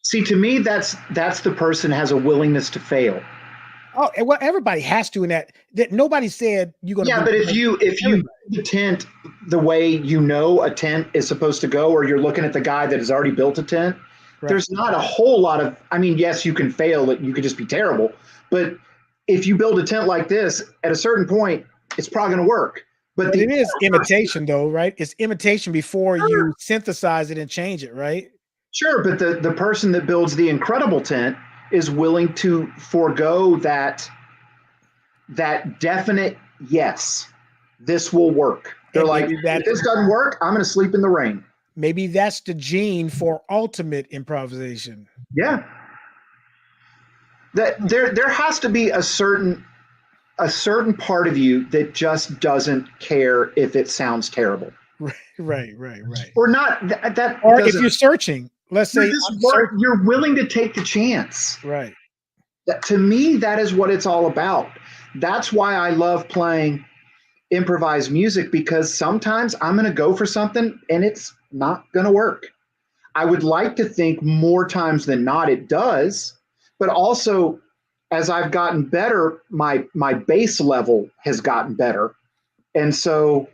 see, to me, that's the person has a willingness to fail. Oh, well, everybody has to in that nobody said you're going to. Yeah, but if you build the tent the way you know a tent is supposed to go, or you're looking at the guy that has already built a tent, there's not a whole lot of, I mean, yes, you can fail it. You could just be terrible. But if you build a tent like this, at a certain point, it's probably going to work. But it is imitation though, right? It's imitation before you synthesize it and change it, right? Sure, but the person that builds the incredible tent is willing to forego that definite yes, this will work. They're like, if this doesn't work, I'm going to sleep in the rain. Maybe that's the gene for ultimate improvisation. Yeah. That there has to be a certain part of you that just doesn't care if it sounds terrible. Right. Or not or if you're searching, let's say you're willing to take the chance. Right. To me, that is what it's all about. That's why I love playing improvised music, because sometimes I'm going to go for something and it's not going to work. I would like to think more times than not it does, but also as I've gotten better, my bass level has gotten better. And so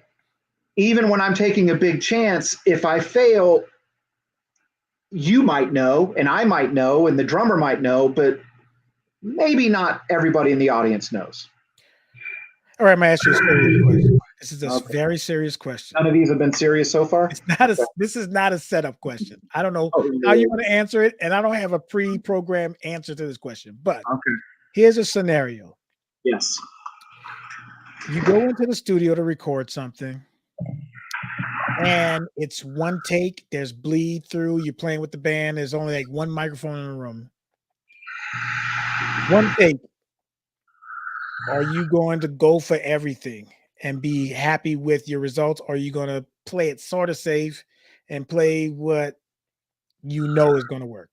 even when I'm taking a big chance, if I fail, you might know, and I might know, and the drummer might know, but maybe not everybody in the audience knows. All right, I'm going to ask you a serious question. This is a very serious question. None of these have been serious so far? This is not a setup question. I don't know how you want to answer it, and I don't have a pre-programmed answer to this question. But here's a scenario. Yes. You go into the studio to record something, and it's one take. There's bleed through. You're playing with the band. There's only like one microphone in the room. One take. Are you going to go for everything and be happy with your results? Or are you going to play it sort of safe and play what you know is going to work?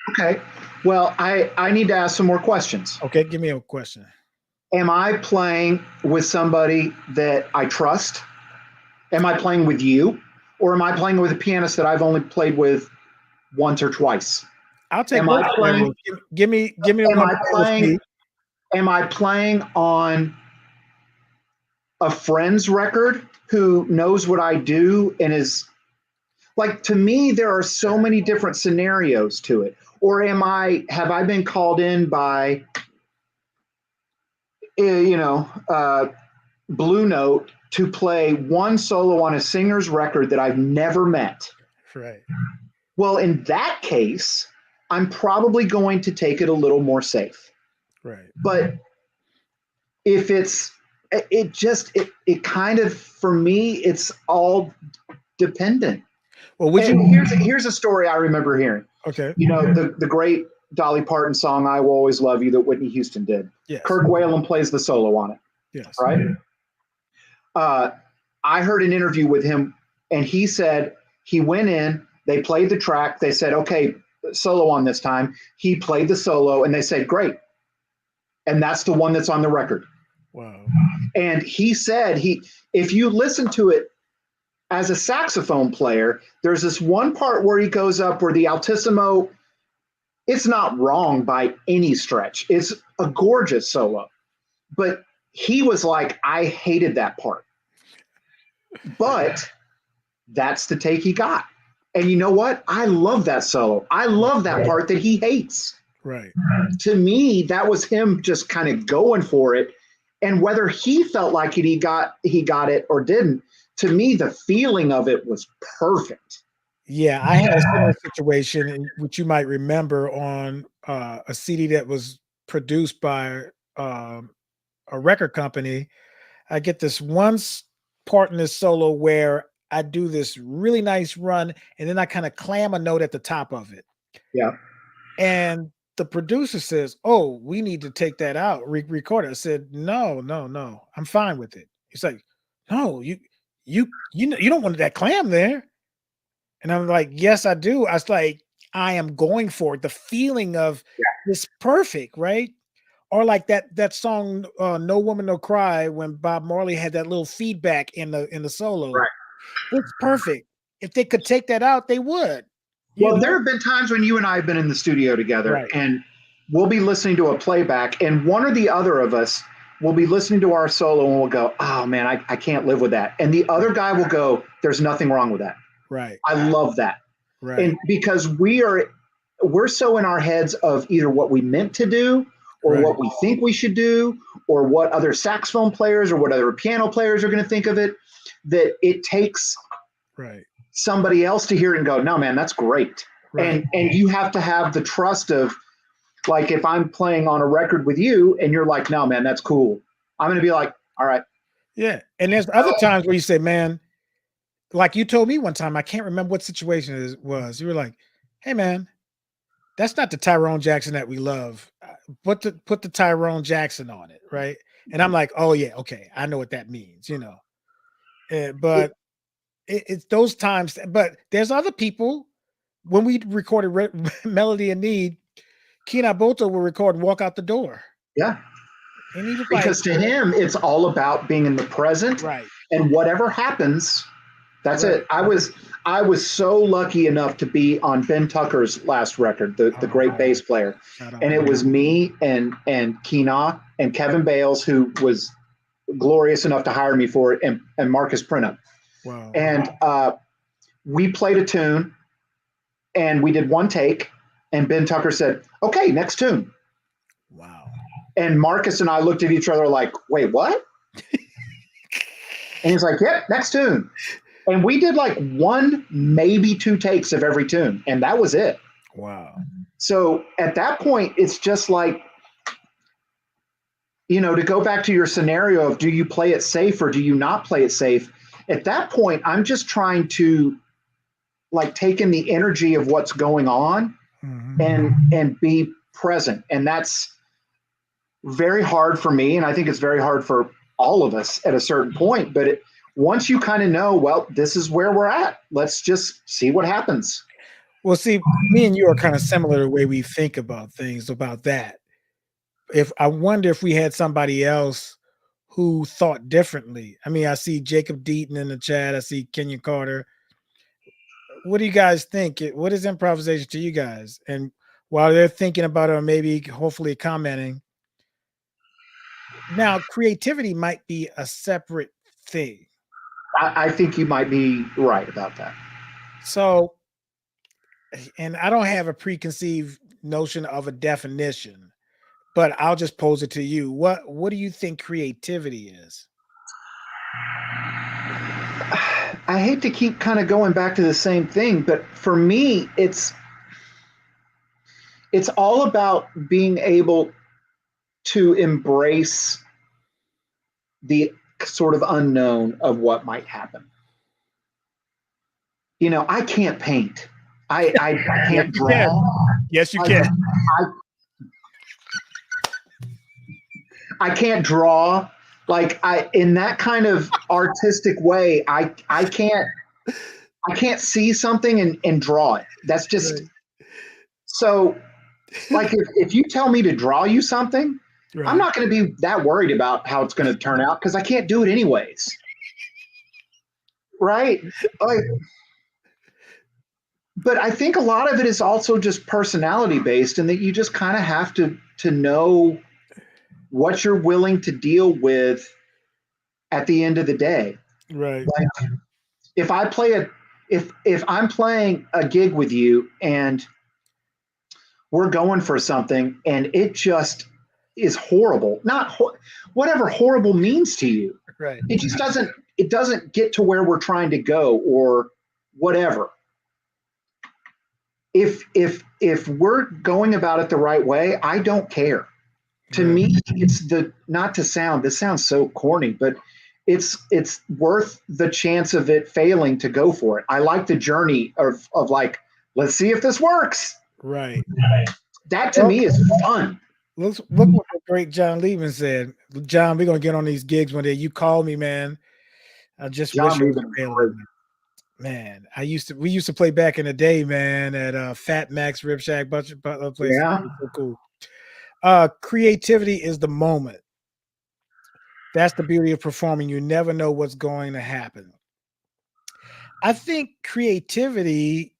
Okay. Well, I need to ask some more questions. Okay, give me a question. Am I playing with somebody that I trust? Am I playing with you? or am I playing with a pianist that I've only played with once or twice? I'll take Am both I playing? Give me the Am one I playing? Am I playing on a friend's record who knows what I do and is like, to me, there are so many different scenarios to it. Or have I been called in by, Blue Note to play one solo on a singer's record that I've never met? Right. Well, in that case, I'm probably going to take it a little more safe. Right. But if it kind of, for me, it's all dependent. Well, here's a story I remember hearing. Okay. The great Dolly Parton song "I Will Always Love You" that Whitney Houston did. Yes. Kirk Whalum plays the solo on it. Yes. Right. I heard an interview with him, and he said he went in. They played the track. They said, "Okay, solo on this time." He played the solo, and they said, "Great," and that's the one that's on the record. Wow. And he said if you listen to it as a saxophone player, there's this one part where he goes up where the altissimo, it's not wrong by any stretch. It's a gorgeous solo. But he was like, I hated that part. But that's the take he got. And you know what? I love that solo. I love that part that he hates. Right. To me, that was him just kind of going for it. And whether he felt like he got it or didn't, to me, the feeling of it was perfect. Yeah, I had a similar situation, which you might remember, on a CD that was produced by a record company. I get this one part in this solo where I do this really nice run, and then I kind of clam a note at the top of it. Yeah. And the producer says, "Oh, we need to take that out, record it." I said, No, I'm fine with it. He's like, "No, you don't want that clam there." And I'm like, "Yes, I do." I was like, I am going for it. The feeling of this perfect, right? Or like that song, "No Woman No Cry," when Bob Marley had that little feedback in the solo. Right. It's perfect. If they could take that out, they would. Well, there have been times when you and I have been in the studio together, right, and we'll be listening to a playback, and one or the other of us will be listening to our solo and we'll go, "Oh man, I can't live with that." And the other guy will go, "There's nothing wrong with that." Right. I love that. Right. And because we're so in our heads of either what we meant to do or what we think we should do or what other saxophone players or what other piano players are going to think of it, that it takes somebody else to hear it and go, "No, man, that's great." Right. And you have to have the trust of, like, if I'm playing on a record with you and you're like, "No, man, that's cool," I'm going to be like, "All right." Yeah. And there's other times where you say, man, like you told me one time, I can't remember what situation it was. You were like, "Hey, man, that's not the Tyrone Jackson that we love. Put the Tyrone Jackson on it," right? And I'm like, "Oh yeah, okay, I know what that means," But it's those times. But there's other people. When we recorded Melody in Need, Kina Boto will record "Walk Out the Door." Yeah. And he was because to him, it's all about being in the present, right? And whatever happens, that's it. I was so lucky enough to be on Ben Tucker's last record, the great bass player, and it was me and Kina and Kevin Bales, who was glorious enough to hire me for it, and Marcus Printup. Wow. And we played a tune, and we did one take, and Ben Tucker said, "Okay, next tune." Wow. And Marcus and I looked at each other like, "Wait, what?" And he's like, "Yep, next tune." And we did like one, maybe two takes of every tune, and that was it. Wow. So at that point, it's just like, to go back to your scenario of, do you play it safe or do you not play it safe? At that point, I'm just trying to, like, take in the energy of what's going on and be present. And that's very hard for me. And I think it's very hard for all of us at a certain point. But once you kind of know, well, this is where we're at, let's just see what happens. Well, see, me and you are kind of similar the way we think about things about that. I wonder if we had somebody else who thought differently. I mean, I see Jacob Deaton in the chat. I see Kenya Carter. what do you guys think? What is improvisation to you guys? And while they're thinking about it, or maybe hopefully commenting, now creativity might be a separate thing. I think you might be right about that. So, and I don't have a preconceived notion of a definition, but I'll just pose it to you. What do you think creativity is? I hate to keep kind of going back to the same thing, but for me, it's all about being able to embrace the sort of unknown of what might happen. You know, I can't paint. I can't draw. Yes, you can. I can't draw. Like in that kind of artistic way, I can't see something and draw it. That's just right. So like if you tell me to draw you something, right. I'm not going to be that worried about how it's going to turn out because I can't do it anyways. Right? Like, but I think a lot of it is also just personality based, and that you just kind of have to know what you're willing to deal with at the end of the day. Right. Like if I'm playing a gig with you and we're going for something and it just is horrible, whatever horrible means to you. Right. It just doesn't get to where we're trying to go or whatever. If we're going about it the right way, I don't care. To me, it's this sounds so corny, but it's worth the chance of it failing to go for it. I like the journey of like, let's see if this works. Right. That to me is fun. Look what the great John Lehman said. John, we're gonna get on these gigs one day. You call me, man. I just wish it was available. Man, we used to play back in the day, man, at Fat Max, Rib Shack, bunch of other places. Yeah. So cool. Creativity is the moment. That's the beauty of performing. You never know what's going to happen. I think creativity,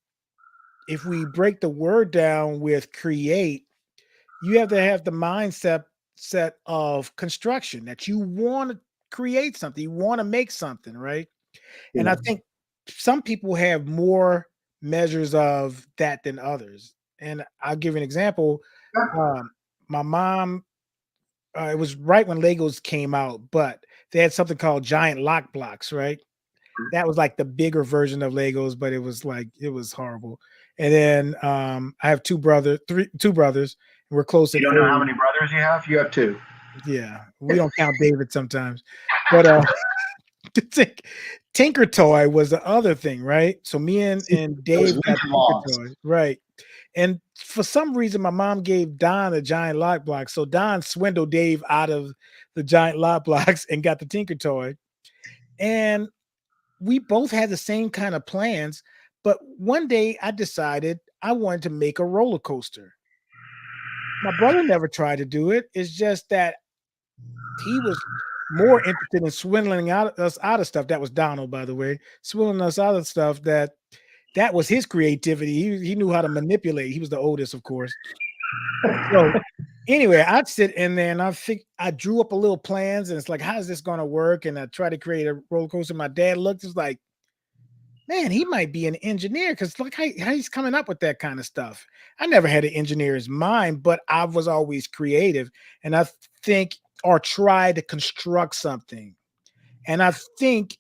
if we break the word down with create, you have to have the mindset of construction, that you want to create something, you want to make something, right? Yeah. And I think some people have more measures of that than others. And I'll give you an example. My mom, it was right when Legos came out, but they had something called giant lock blocks, right? That was like the bigger version of Legos, but it was horrible. And then I have two brothers. We're close. You don't know how many brothers you have? You have two. Yeah, we don't count David sometimes. But Tinker Toy was the other thing, right? So me and Dave got Tinker Toy, right? And for some reason, my mom gave Don a giant lock block. So Don swindled Dave out of the giant lock blocks and got the Tinker Toy. And we both had the same kind of plans. But one day I decided I wanted to make a roller coaster. My brother never tried to do it. It's just that he was more interested in swindling us out of stuff. That was Donald, by the way, swindling us out of stuff that was his creativity. He knew how to manipulate. He was the oldest, of course. So anyway, I'd sit in there and I drew up a little plans, and it's like, how's this going to work? And I tried to create a roller coaster. My dad looked, it's like, man, he might be an engineer, because look how he's coming up with that kind of stuff. I never had an engineer's mind, but I was always creative, and I think, or try to construct something. And I think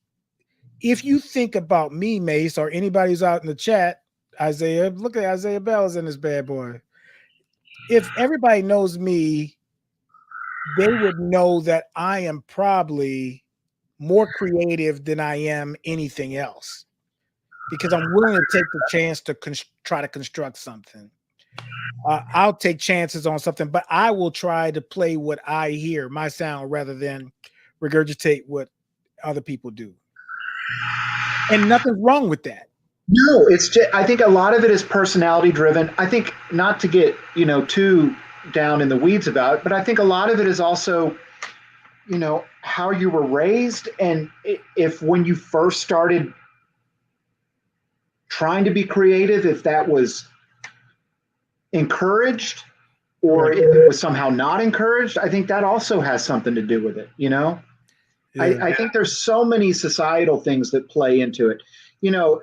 if you think about me, Mace, or anybody who's out in the chat, Isaiah, look at Isaiah Bell's in this bad boy. If everybody knows me, they would know that I am probably more creative than I am anything else, because I'm willing to take the chance to try to construct something. I'll take chances on something, but I will try to play what I hear, my sound, rather than regurgitate what other people do. And nothing's wrong with that. No, it's just, I think a lot of it is personality driven. I think, not to get, too down in the weeds about it, but I think a lot of it is also, how you were raised. And if when you first started trying to be creative, if that was encouraged or if it was somehow not encouraged, I think that also has something to do with it, you know? Yeah. I think there's so many societal things that play into it. You know,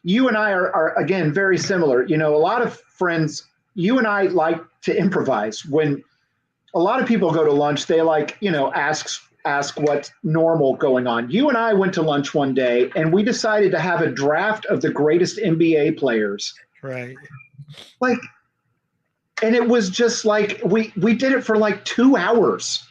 you and I are again, very similar. You know, a lot of friends, you and I like to improvise. When a lot of people go to lunch, they like, you know, ask what's normal going on. You and I went to lunch one day and we decided to have a draft of the greatest NBA players. Right. Like, and it was just like, we did it for like 2 hours.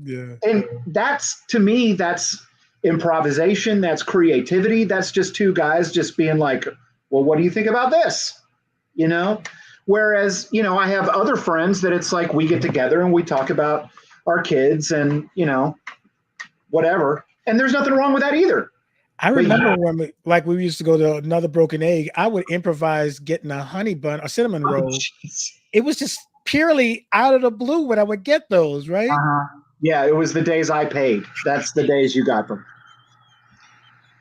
Yeah. And that's, to me, that's improvisation. That's creativity. That's just two guys just being like, well, what do you think about this? You know? Whereas, you know, I have other friends that it's like we get together and we talk about our kids and, you know, whatever. And there's nothing wrong with that either. I remember when we used to go to Another Broken Egg, I would improvise getting a honey bun, a cinnamon roll. It was just purely out of the blue when I would get those, right? Yeah, it was the days I paid. That's the days you got them.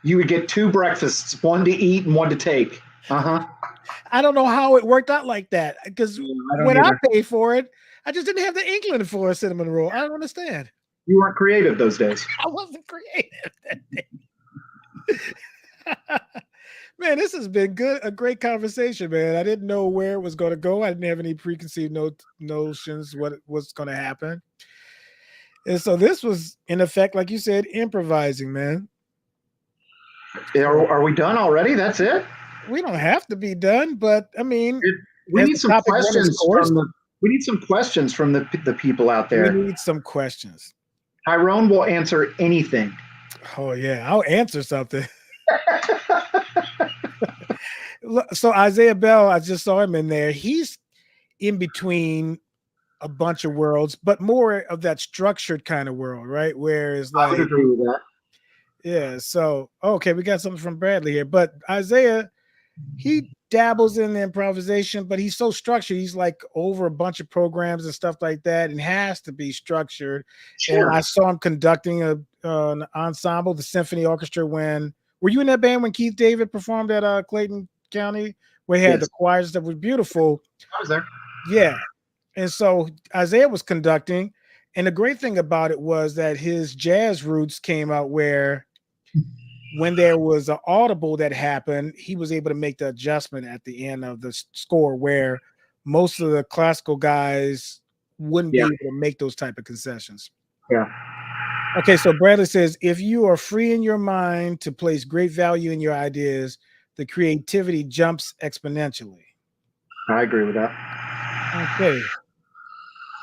You would get 2 breakfasts, one to eat and one to take. I don't know how it worked out like that, because when I paid for it, I just didn't have the inkling for a cinnamon roll. I don't understand. You weren't creative those days. I wasn't creative that day. Man, this has been a great conversation, man. I didn't know where it was going to go. I didn't have any preconceived notions what was going to happen. And so this was, in effect, like you said, improvising, man. Are we done already? That's it? We don't have to be done, but I mean, we need some questions from the people out there. We need some questions. Tyrone will answer anything. Oh yeah, I'll answer something. So Isaiah Bell, I just saw him in there. He's in between a bunch of worlds, but more of that structured kind of world, right? Where it's like, I would agree with that. Yeah. So okay, we got something from Bradley here, but Isaiah, he dabbles in the improvisation, but he's so structured. He's like over a bunch of programs and stuff like that, and has to be structured. Sure. And I saw him conducting an ensemble, the symphony orchestra. Were you in that band when Keith David performed at Clayton County? We had the choirs that was beautiful. I was there. Yeah. And so Isaiah was conducting, and the great thing about it was that his jazz roots came out where when there was an audible that happened, he was able to make the adjustment at the end of the score where most of the classical guys wouldn't be able to make those type of concessions. Yeah. Okay, so Bradley says, if you are free in your mind to place great value in your ideas, the creativity jumps exponentially. I agree with that. Okay.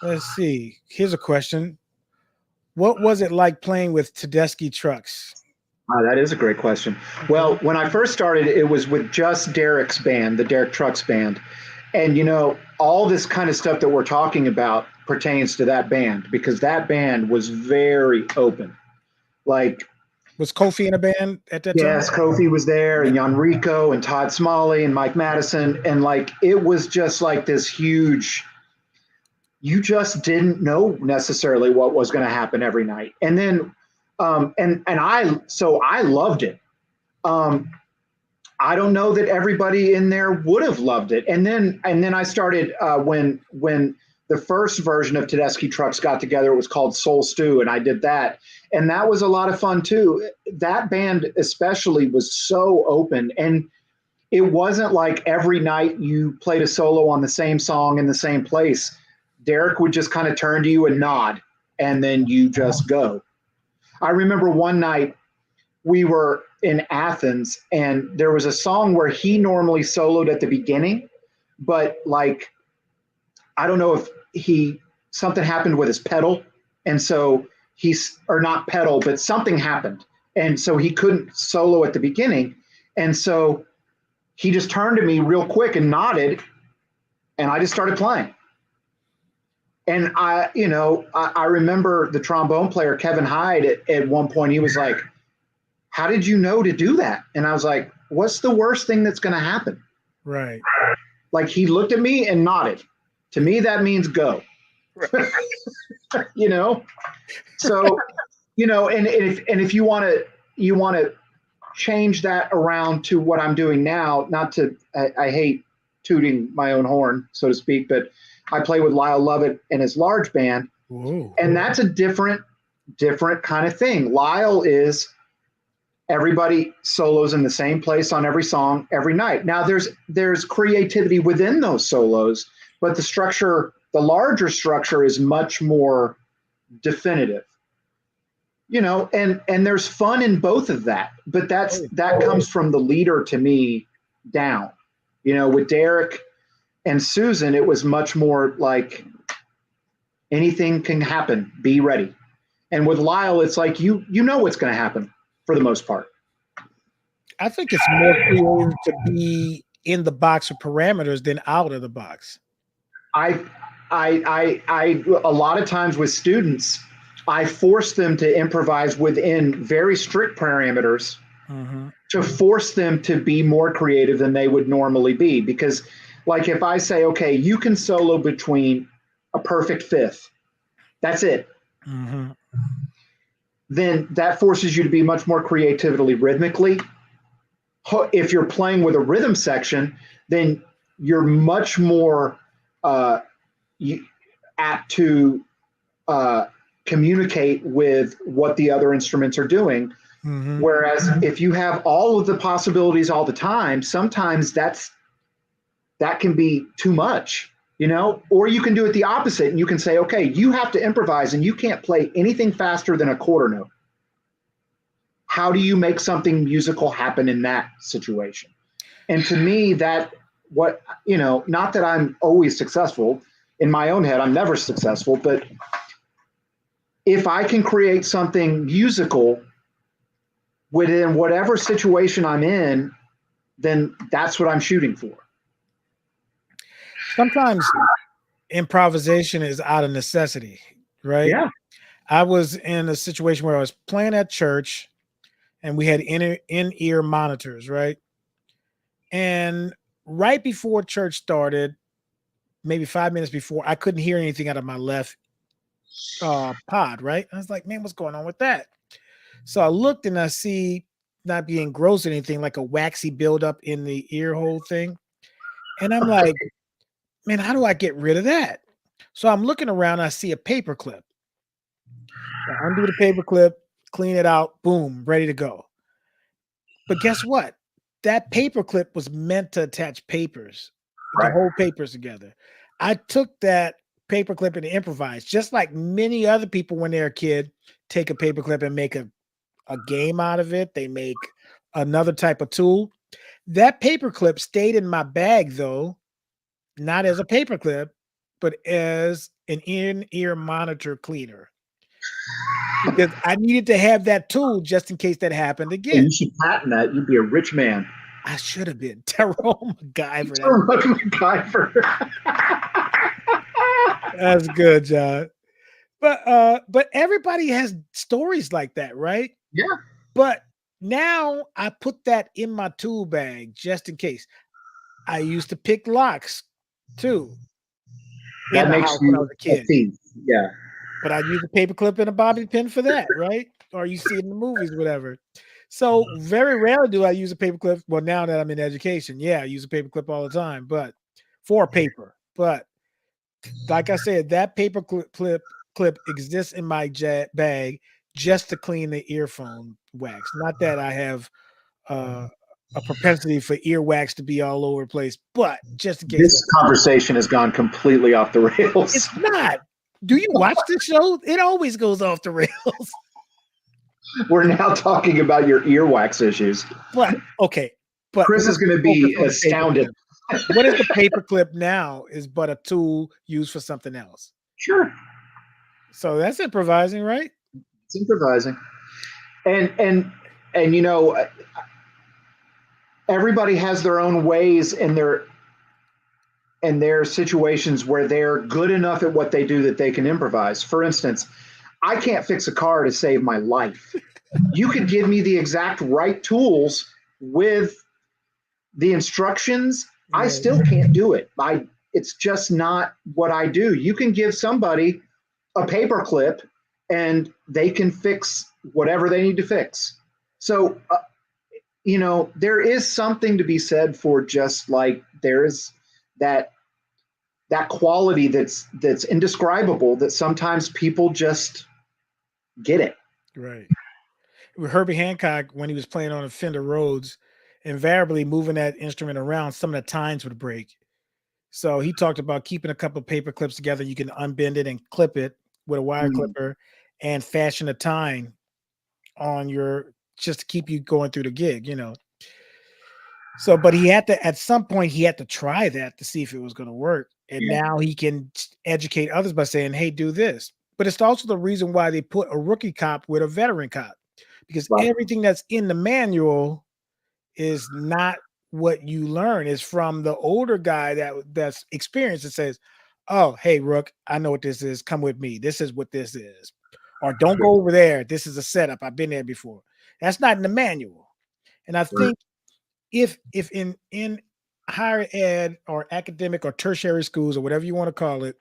Let's see. Here's a question. What was it like playing with Tedeschi trucks? That is a great question. Well, when I first started, it was with just Derek's band, the Derek Trucks band. And, you know, all this kind of stuff that we're talking about pertains to that band because that band was very open. Like, was Kofi in a band at that time? Yes, Kofi was there, and Jan Rico and Todd Smalley and Mike Madison. And like, it was just like this huge, you just didn't know necessarily what was going to happen every night. And then, I loved it. I don't know that everybody in there would have loved it. And then I started when the first version of Tedeschi Trucks got together, it was called Soul Stew, and I did that. And that was a lot of fun too. That band especially was so open, and it wasn't like every night you played a solo on the same song in the same place. Derek would just kind of turn to you and nod, and then you just go. I remember one night we were in Athens and there was a song where he normally soloed at the beginning, but like, I don't know if something happened with his pedal. And so not pedal, but something happened. And so he couldn't solo at the beginning. And so he just turned to me real quick and nodded, and I just started playing. And I remember the trombone player, Kevin Hyde, at one point, he was like, how did you know to do that? And I was like, what's the worst thing that's going to happen? Right. Like, he looked at me and nodded. To me, that means go. Right. So, and if you want to change that around to what I'm doing now. Not to, I hate tooting my own horn, so to speak, but I play with Lyle Lovett and his large band. Whoa. And that's a different kind of thing. Lyle is everybody solos in the same place on every song every night. Now there's creativity within those solos, but the larger structure is much more definitive. And there's fun in both of that, but that comes from the leader to me down. With Derek and Susan, it was much more like anything can happen, be ready. And with Lyle, it's like you know what's going to happen for the most part. I think it's more creative to be in the box of parameters than out of the box. I a lot of times with students, I force them to improvise within very strict parameters to force them to be more creative than they would normally be. Because like if I say, okay, you can solo between a perfect fifth, that's it. Then that forces you to be much more creatively rhythmically. If you're playing with a rhythm section, then you're much more apt to communicate with what the other instruments are doing. Whereas if you have all of the possibilities all the time, sometimes that can be too much, or you can do it the opposite and you can say, okay, you have to improvise and you can't play anything faster than a quarter note. How do you make something musical happen in that situation? And to me, not that I'm always successful in my own head, I'm never successful, but if I can create something musical within whatever situation I'm in, then that's what I'm shooting for. Sometimes improvisation is out of necessity, right? Yeah. I was in a situation where I was playing at church and we had in-ear monitors, right? And right before church started, maybe 5 minutes before, I couldn't hear anything out of my left pod, right? I was like, man, what's going on with that? So I looked and I see, not being gross or anything, like a waxy buildup in the ear hole thing. And I'm like, man, how do I get rid of that? So I'm looking around, I see a paper clip. I undo the paper clip, clean it out, boom, ready to go. But guess what? That paper clip was meant to attach papers, the whole papers together. I took that paper clip and improvised, just like many other people when they're a kid, take a paper clip and make a game out of it. They make another type of tool. That paper clip stayed in my bag, though, not as a paper clip, but as an in-ear monitor cleaner. Because I needed to have that tool just in case that happened again. And you should patent that. You'd be a rich man. I should have been Tyrone MacGyver. Tyrone MacGyver. That's good, John. But everybody has stories like that, right? Yeah. But now I put that in my tool bag just in case. I used to pick locks too. That makes you when I was a kid. Yeah. But I use a paper clip and a bobby pin for that, right? Or you see it in the movies, whatever. So very rarely do I use a paper clip. Well, now that I'm in education, yeah, I use a paper clip all the time, but for paper. But like I said, that paper clip exists in my bag just to clean the earphone wax. Not that I have a propensity for earwax to be all over the place, but just in case. This conversation has gone completely off the rails. It's not. Do you watch the show? It always goes off the rails. We're now talking about your earwax issues. But okay. But Chris is going to be astounded. What is the paperclip now is but a tool used for something else. Sure. So that's improvising, right? It's improvising. And everybody has their own ways in their situations where they're good enough at what they do that they can improvise. For instance, I can't fix a car to save my life. You could give me the exact right tools with the instructions. I still can't do it. It's just not what I do. You can give somebody a paper clip and they can fix whatever they need to fix. So you know, there is something to be said for just like there's that quality that's indescribable that sometimes people just get it. Right. With Herbie Hancock, when he was playing on a Fender Rhodes, invariably moving that instrument around, some of the tines would break. So he talked about keeping a couple of paper clips together. You can unbend it and clip it with a wire clipper and fashion a tine on your, just to keep you going through the gig, you know. So, but he had to, at some point, he had to try that to see if it was going to work. And now he can educate others by saying, hey, do this. But it's also the reason why they put a rookie cop with a veteran cop, because everything that's in the manual is not what you learn. Is from the older guy that's experienced and says, oh, hey, Rook, I know what this is. Come with me. This is what this is. Or don't go over there. This is a setup. I've been there before. That's not in the manual. And I think if in higher ed or academic or tertiary schools or whatever you want to call it,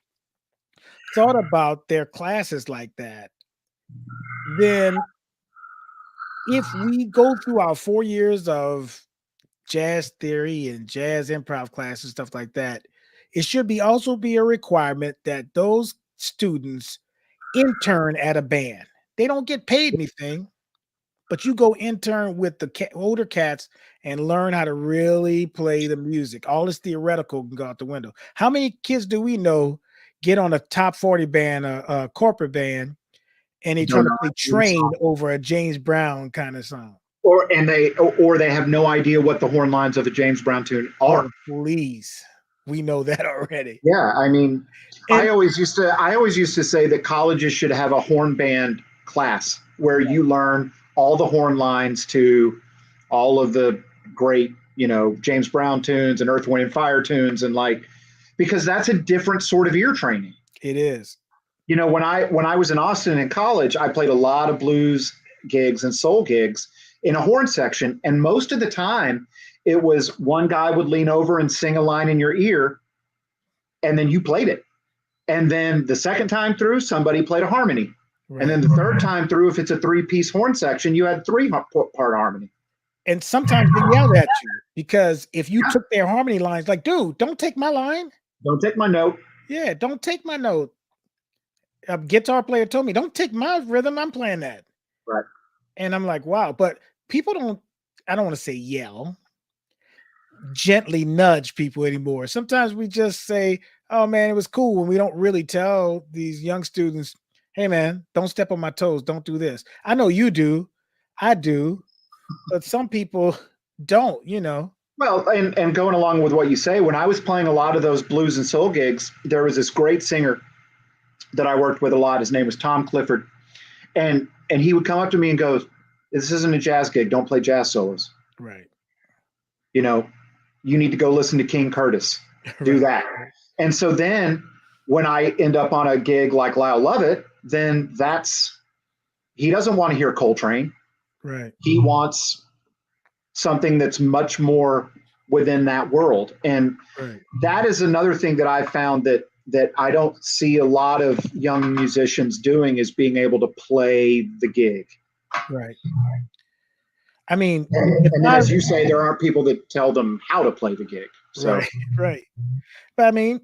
thought about their classes like that, then if we go through our 4 years of jazz theory and jazz improv classes, stuff like that, it should be also be a requirement that those students intern at a band. They don't get paid anything, but you go intern with the older cats and learn how to really play the music. All this theoretical can go out the window. How many kids do we know get on a top 40 band, a corporate band, and they try to play Train over a James Brown kind of song? Or they have no idea what the horn lines of a James Brown tune are. Oh, please. We know that already. Yeah, I mean, I always used to say that colleges should have a horn band class where you learn all the horn lines to all of the great, you know, James Brown tunes and Earth, Wind and Fire tunes, and like, because that's a different sort of ear training. It is. You know, when I was in Austin in college, I played a lot of blues gigs and soul gigs in a horn section, and most of the time it was one guy would lean over and sing a line in your ear, and then you played it. And then the second time through, somebody played a harmony. Right. And then the third time through, if it's a 3-piece horn section, you had 3-part harmony. And sometimes they yelled at you because if you took their harmony lines, like, dude, don't take my line. Don't take my note. Yeah, don't take my note. A guitar player told me, don't take my rhythm. I'm playing that. Right. And I'm like, wow. But people don't, I don't want to say yell, gently nudge people anymore. Sometimes we just say, oh man, it was cool, when we don't really tell these young students, hey man, don't step on my toes, don't do this. I know you do, I do, but some people don't, you know. Well, and going along with what you say, when I was playing a lot of those blues and soul gigs, there was this great singer that I worked with a lot. His name was Tom Clifford. And he would come up to me and go, this isn't a jazz gig, don't play jazz solos. Right. You know, you need to go listen to King Curtis. Do that. And so then when I end up on a gig like Lyle Lovett, then he doesn't want to hear Coltrane. Right. He wants something that's much more within that world. And that is another thing that I've found that I don't see a lot of young musicians doing, is being able to play the gig. Right. I mean, and as you say, there aren't people that tell them how to play the gig. So. Right. But I mean,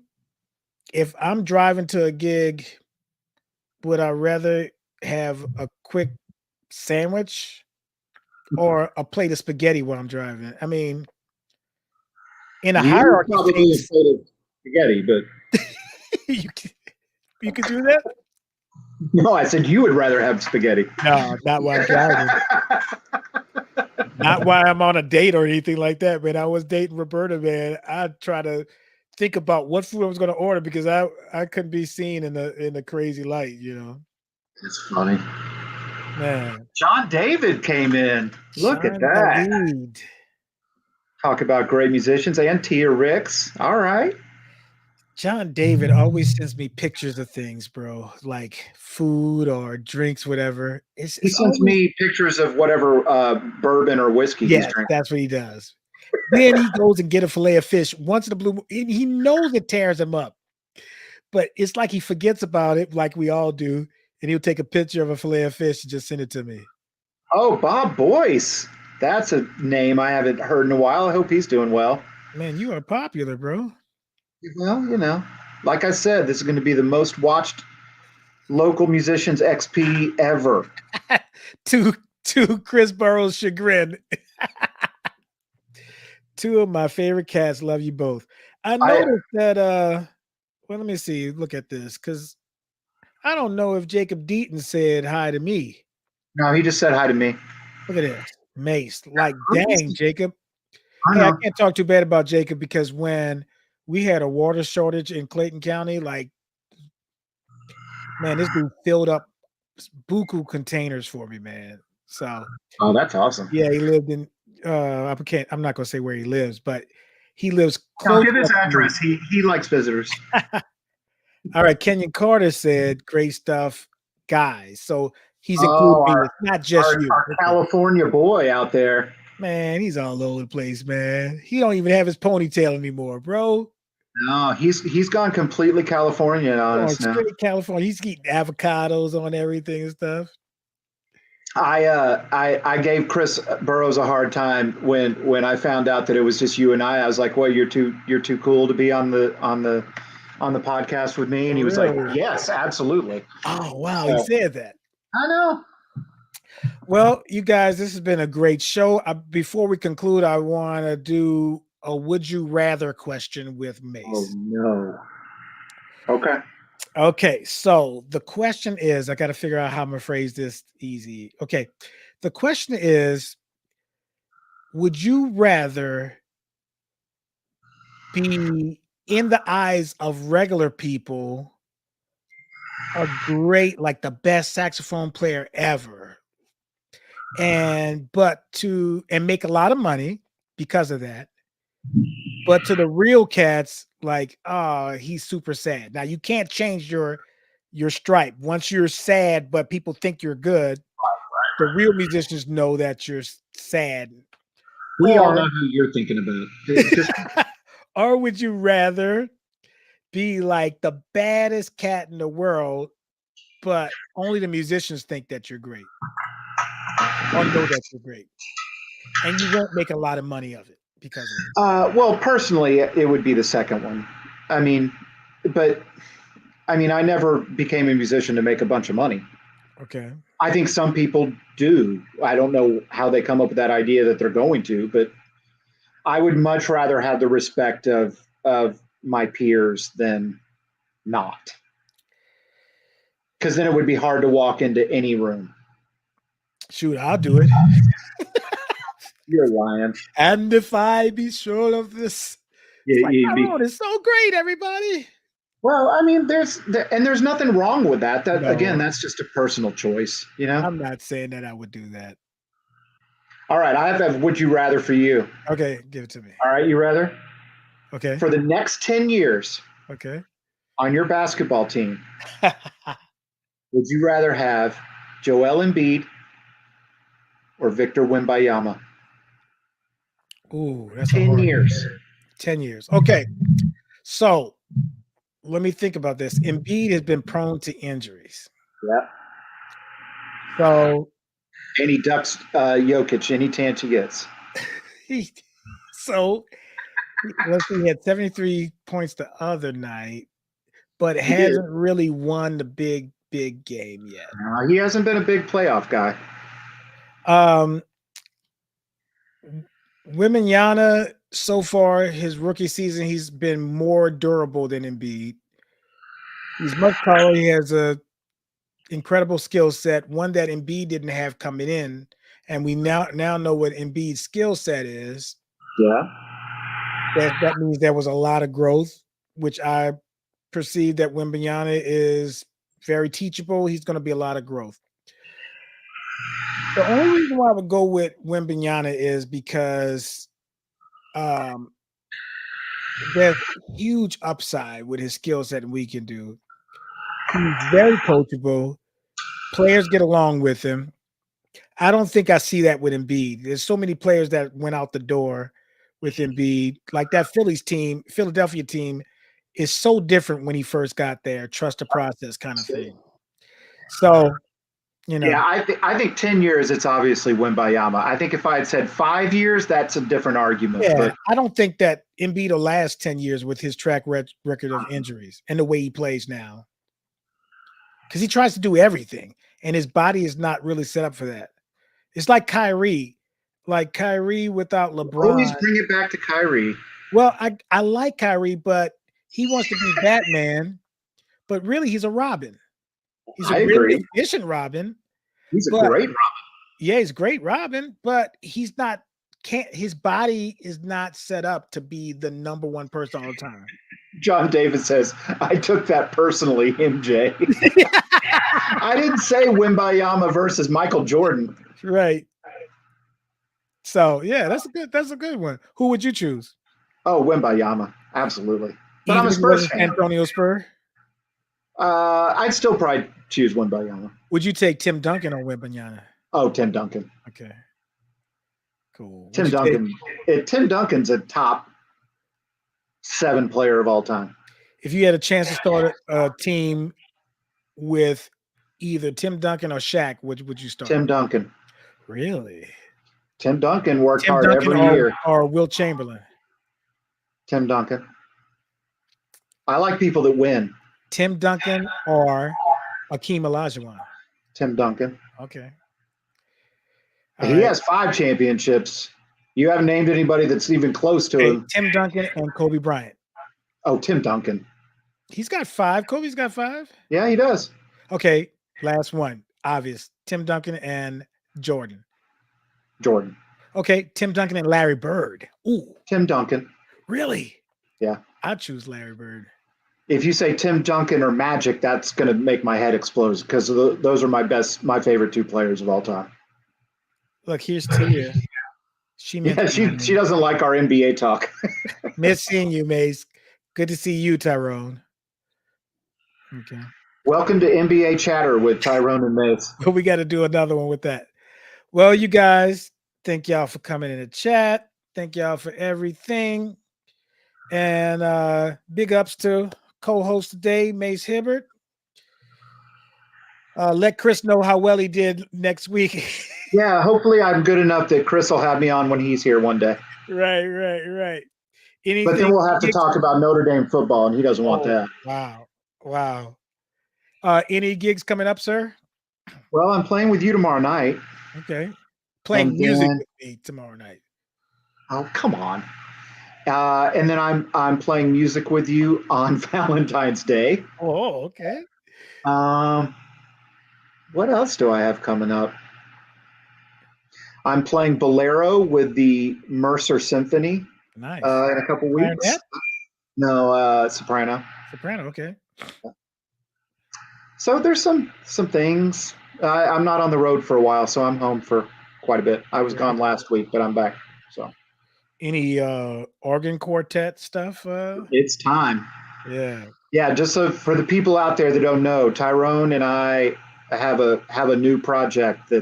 if I'm driving to a gig, would I rather have a quick sandwich or a plate of spaghetti while I'm driving? I mean, in a hierarchy, probably a plate of spaghetti, but you could do that. No, I said you would rather have spaghetti. No, not while I'm driving. Not while I'm on a date or anything like that, man. I was dating Roberta, man. I'd try to think about what food I was going to order because I couldn't be seen in the crazy light, you know. It's funny. Man. John David came in. Look at that. David. Talk about great musicians. And Tia Ricks. All right. John David always sends me pictures of things, bro, like food or drinks, whatever. He sends me pictures of whatever bourbon or whiskey he's drinking. That's what he does. Then he goes and get a fillet of fish once in a blue moon. He knows it tears him up, but it's like he forgets about it, like we all do, and he'll take a picture of a fillet of fish and just send it to me. Oh, Bob Boyce. That's a name I haven't heard in a while. I hope he's doing well. Man, you are popular, bro. Well, like I said, this is going to be the most watched local musicians XP ever. to Chris Burroughs' chagrin. Two of my favorite cats love you both. I noticed that well, let me see. Look at this, because I don't know if Jacob Deaton said hi to me. No, he just said hi to me. Look at this. Mace. Like, dang, Jacob. I Hey, I know. can't talk too bad about Jacob, because when we had a water shortage in Clayton County, like, man, this dude filled up buku containers for me, man. So Oh, that's awesome. yeah, he lived in I'm not gonna say where he lives, but he lives Now close give his enough to me. address. He likes visitors. All right, Kenyon Carter said, "Great stuff, guys." So he's including me. It's not just you. Our California boy out there. Man, he's all over the place, man. He don't even have his ponytail anymore, bro. No, he's gone completely California on us now. Straight California. He's eating avocados on everything and stuff. I gave Chris Burroughs a hard time when I found out that it was just you and I. I was like, "Well, you're too cool to be on the podcast with me," and he was like, "Yes, absolutely." Oh wow, he said that. I know. Well, you guys, this has been a great show. Before we conclude, I want to do a "Would you rather" question with Mace. Oh no. Okay. Okay, so the question is, I got to figure out how I'm gonna phrase this easy. Okay, the question is, would you rather be, in the eyes of regular people, a great, like the best saxophone player ever, and make a lot of money because of that, but to the real cats, like, oh, he's super sad. Now you can't change your stripe once you're sad, but people think you're good. The real musicians know that you're sad. We all know who you're thinking about. Or would you rather be like the baddest cat in the world, but only the musicians think that you're great, or know that you're great, and you won't make a lot of money of it because of it? Well, personally, it would be the second one. I mean, I never became a musician to make a bunch of money. Okay. I think some people do. I don't know how they come up with that idea that they're going to, but I would much rather have the respect of my peers than not. Because then it would be hard to walk into any room. Shoot, I'll do it. You're lying. And if I be sure of this, Yeah, Tyrone is so great, everybody. Well, I mean, there's nothing wrong with that. Again, that's just a personal choice, I'm not saying that I would do that. All right, I have would you rather for you. Okay, give it to me. All right, you rather? Okay. For the next 10 years. Okay. On your basketball team, would you rather have Joel Embiid or Victor Wembanyama? Ooh, that's 10 years. 10 years. Okay. So let me think about this. Embiid has been prone to injuries. Yeah. So. And he ducks Jokic any chance he gets. So let's see, he had 73 points the other night, but hasn't really won the big game yet. He hasn't been a big playoff guy. Wembanyama, so far, his rookie season, he's been more durable than Embiid. He's much taller. He has a incredible skill set, one that Embiid didn't have coming in, and we now know what Embiid's skill set is. Yeah. That means there was a lot of growth, which I perceive that Wembanyama is very teachable. He's going to be a lot of growth. The only reason why I would go with Wembanyama is because there's huge upside with his skill set and we can do. He's very coachable. Players get along with him. I don't think I see that with Embiid. There's so many players that went out the door with Embiid. Like that Philadelphia team is so different when he first got there. Trust the process kind of thing. So You know. Yeah, I think 10 years, it's obviously Wembayama. I think if I had said 5 years, that's a different argument. Yeah, But I don't think that Embiid will last 10 years with his track record of injuries and the way he plays now. Because he tries to do everything, and his body is not really set up for that. It's like Kyrie. Like Kyrie without LeBron. Always bring it back to Kyrie. Well, I like Kyrie, but he wants to be Batman, but really he's a Robin. He's a really efficient Robin. He's a great Robin. Yeah, he's great Robin, but he's not his body is not set up to be the number one person all the time. John Davis says, I took that personally, MJ. I didn't say Wembayama versus Michael Jordan. Right. So yeah, that's a good one. Who would you choose? Oh, Wembayama, absolutely. But I'm a Spurs fan. Antonio Spur. I'd still probably choose Wembayama. Would you take Tim Duncan or Wembanyama? Oh, Tim Duncan. Okay. Cool. Tim Duncan's a top 7 player of all time. If you had a chance to start a team with either Tim Duncan or Shaq, would you start? Tim Duncan. Really? Tim Duncan worked hard every year. Or Will Chamberlain? Tim Duncan. I like people that win. Tim Duncan or Akeem Olajuwon? Tim Duncan. Okay. He has 5 championships. You haven't named anybody that's even close to him. Tim Duncan and Kobe Bryant. Oh, Tim Duncan. He's got 5. Kobe's got 5. Yeah, he does. Okay, last one. Obvious. Tim Duncan and Jordan. Jordan. Okay, Tim Duncan and Larry Bird. Ooh. Tim Duncan. Really? Yeah. I'd choose Larry Bird. If you say Tim Duncan or Magic, that's going to make my head explode because those are my favorite 2 players of all time. Look, here's Tia. She doesn't like our NBA talk. Miss seeing you, Mace. Good to see you, Tyrone. Okay. Welcome to NBA Chatter with Tyrone and Mace. We got to do another one with that. Well, you guys, thank y'all for coming in the chat. Thank y'all for everything. And big ups to co-host today, Mace Hibbard. Let Chris know how well he did next week. Yeah, hopefully I'm good enough that Chris will have me on when he's here one day. Right. But then we'll have to talk about Notre Dame football, and he doesn't want that. Wow. Any gigs coming up, sir? Well, I'm playing with you tomorrow night. Okay. Playing music with me tomorrow night. Oh, come on. And then I'm playing music with you on Valentine's Day. Oh, okay. What else do I have coming up? I'm playing Bolero with the Mercer Symphony. Nice. In a couple weeks. Clarinet? No, soprano. Soprano, okay. So there's some things. I'm not on the road for a while, so I'm home for quite a bit. I was gone last week, but I'm back. So, any organ quartet stuff? It's time. Yeah. Just so for the people out there that don't know, Tyrone and I have a new project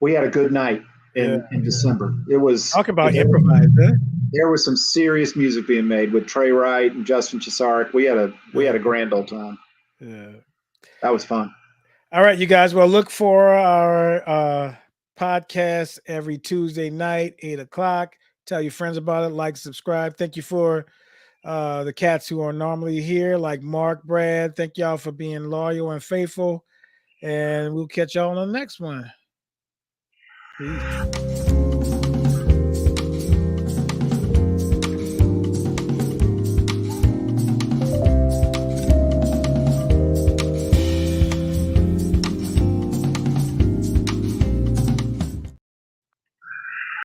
we had a good night in December. It was talk about improvised. Huh? There was some serious music being made with Trey Wright and Justin Chesarik. We had a grand old time. Yeah, that was fun. All right, you guys. Well, look for our podcast every Tuesday night, 8:00. Tell your friends about it. Like, subscribe. Thank you for the cats who are normally here, like Mark, Brad. Thank y'all for being loyal and faithful. And we'll catch y'all on the next one. Peace.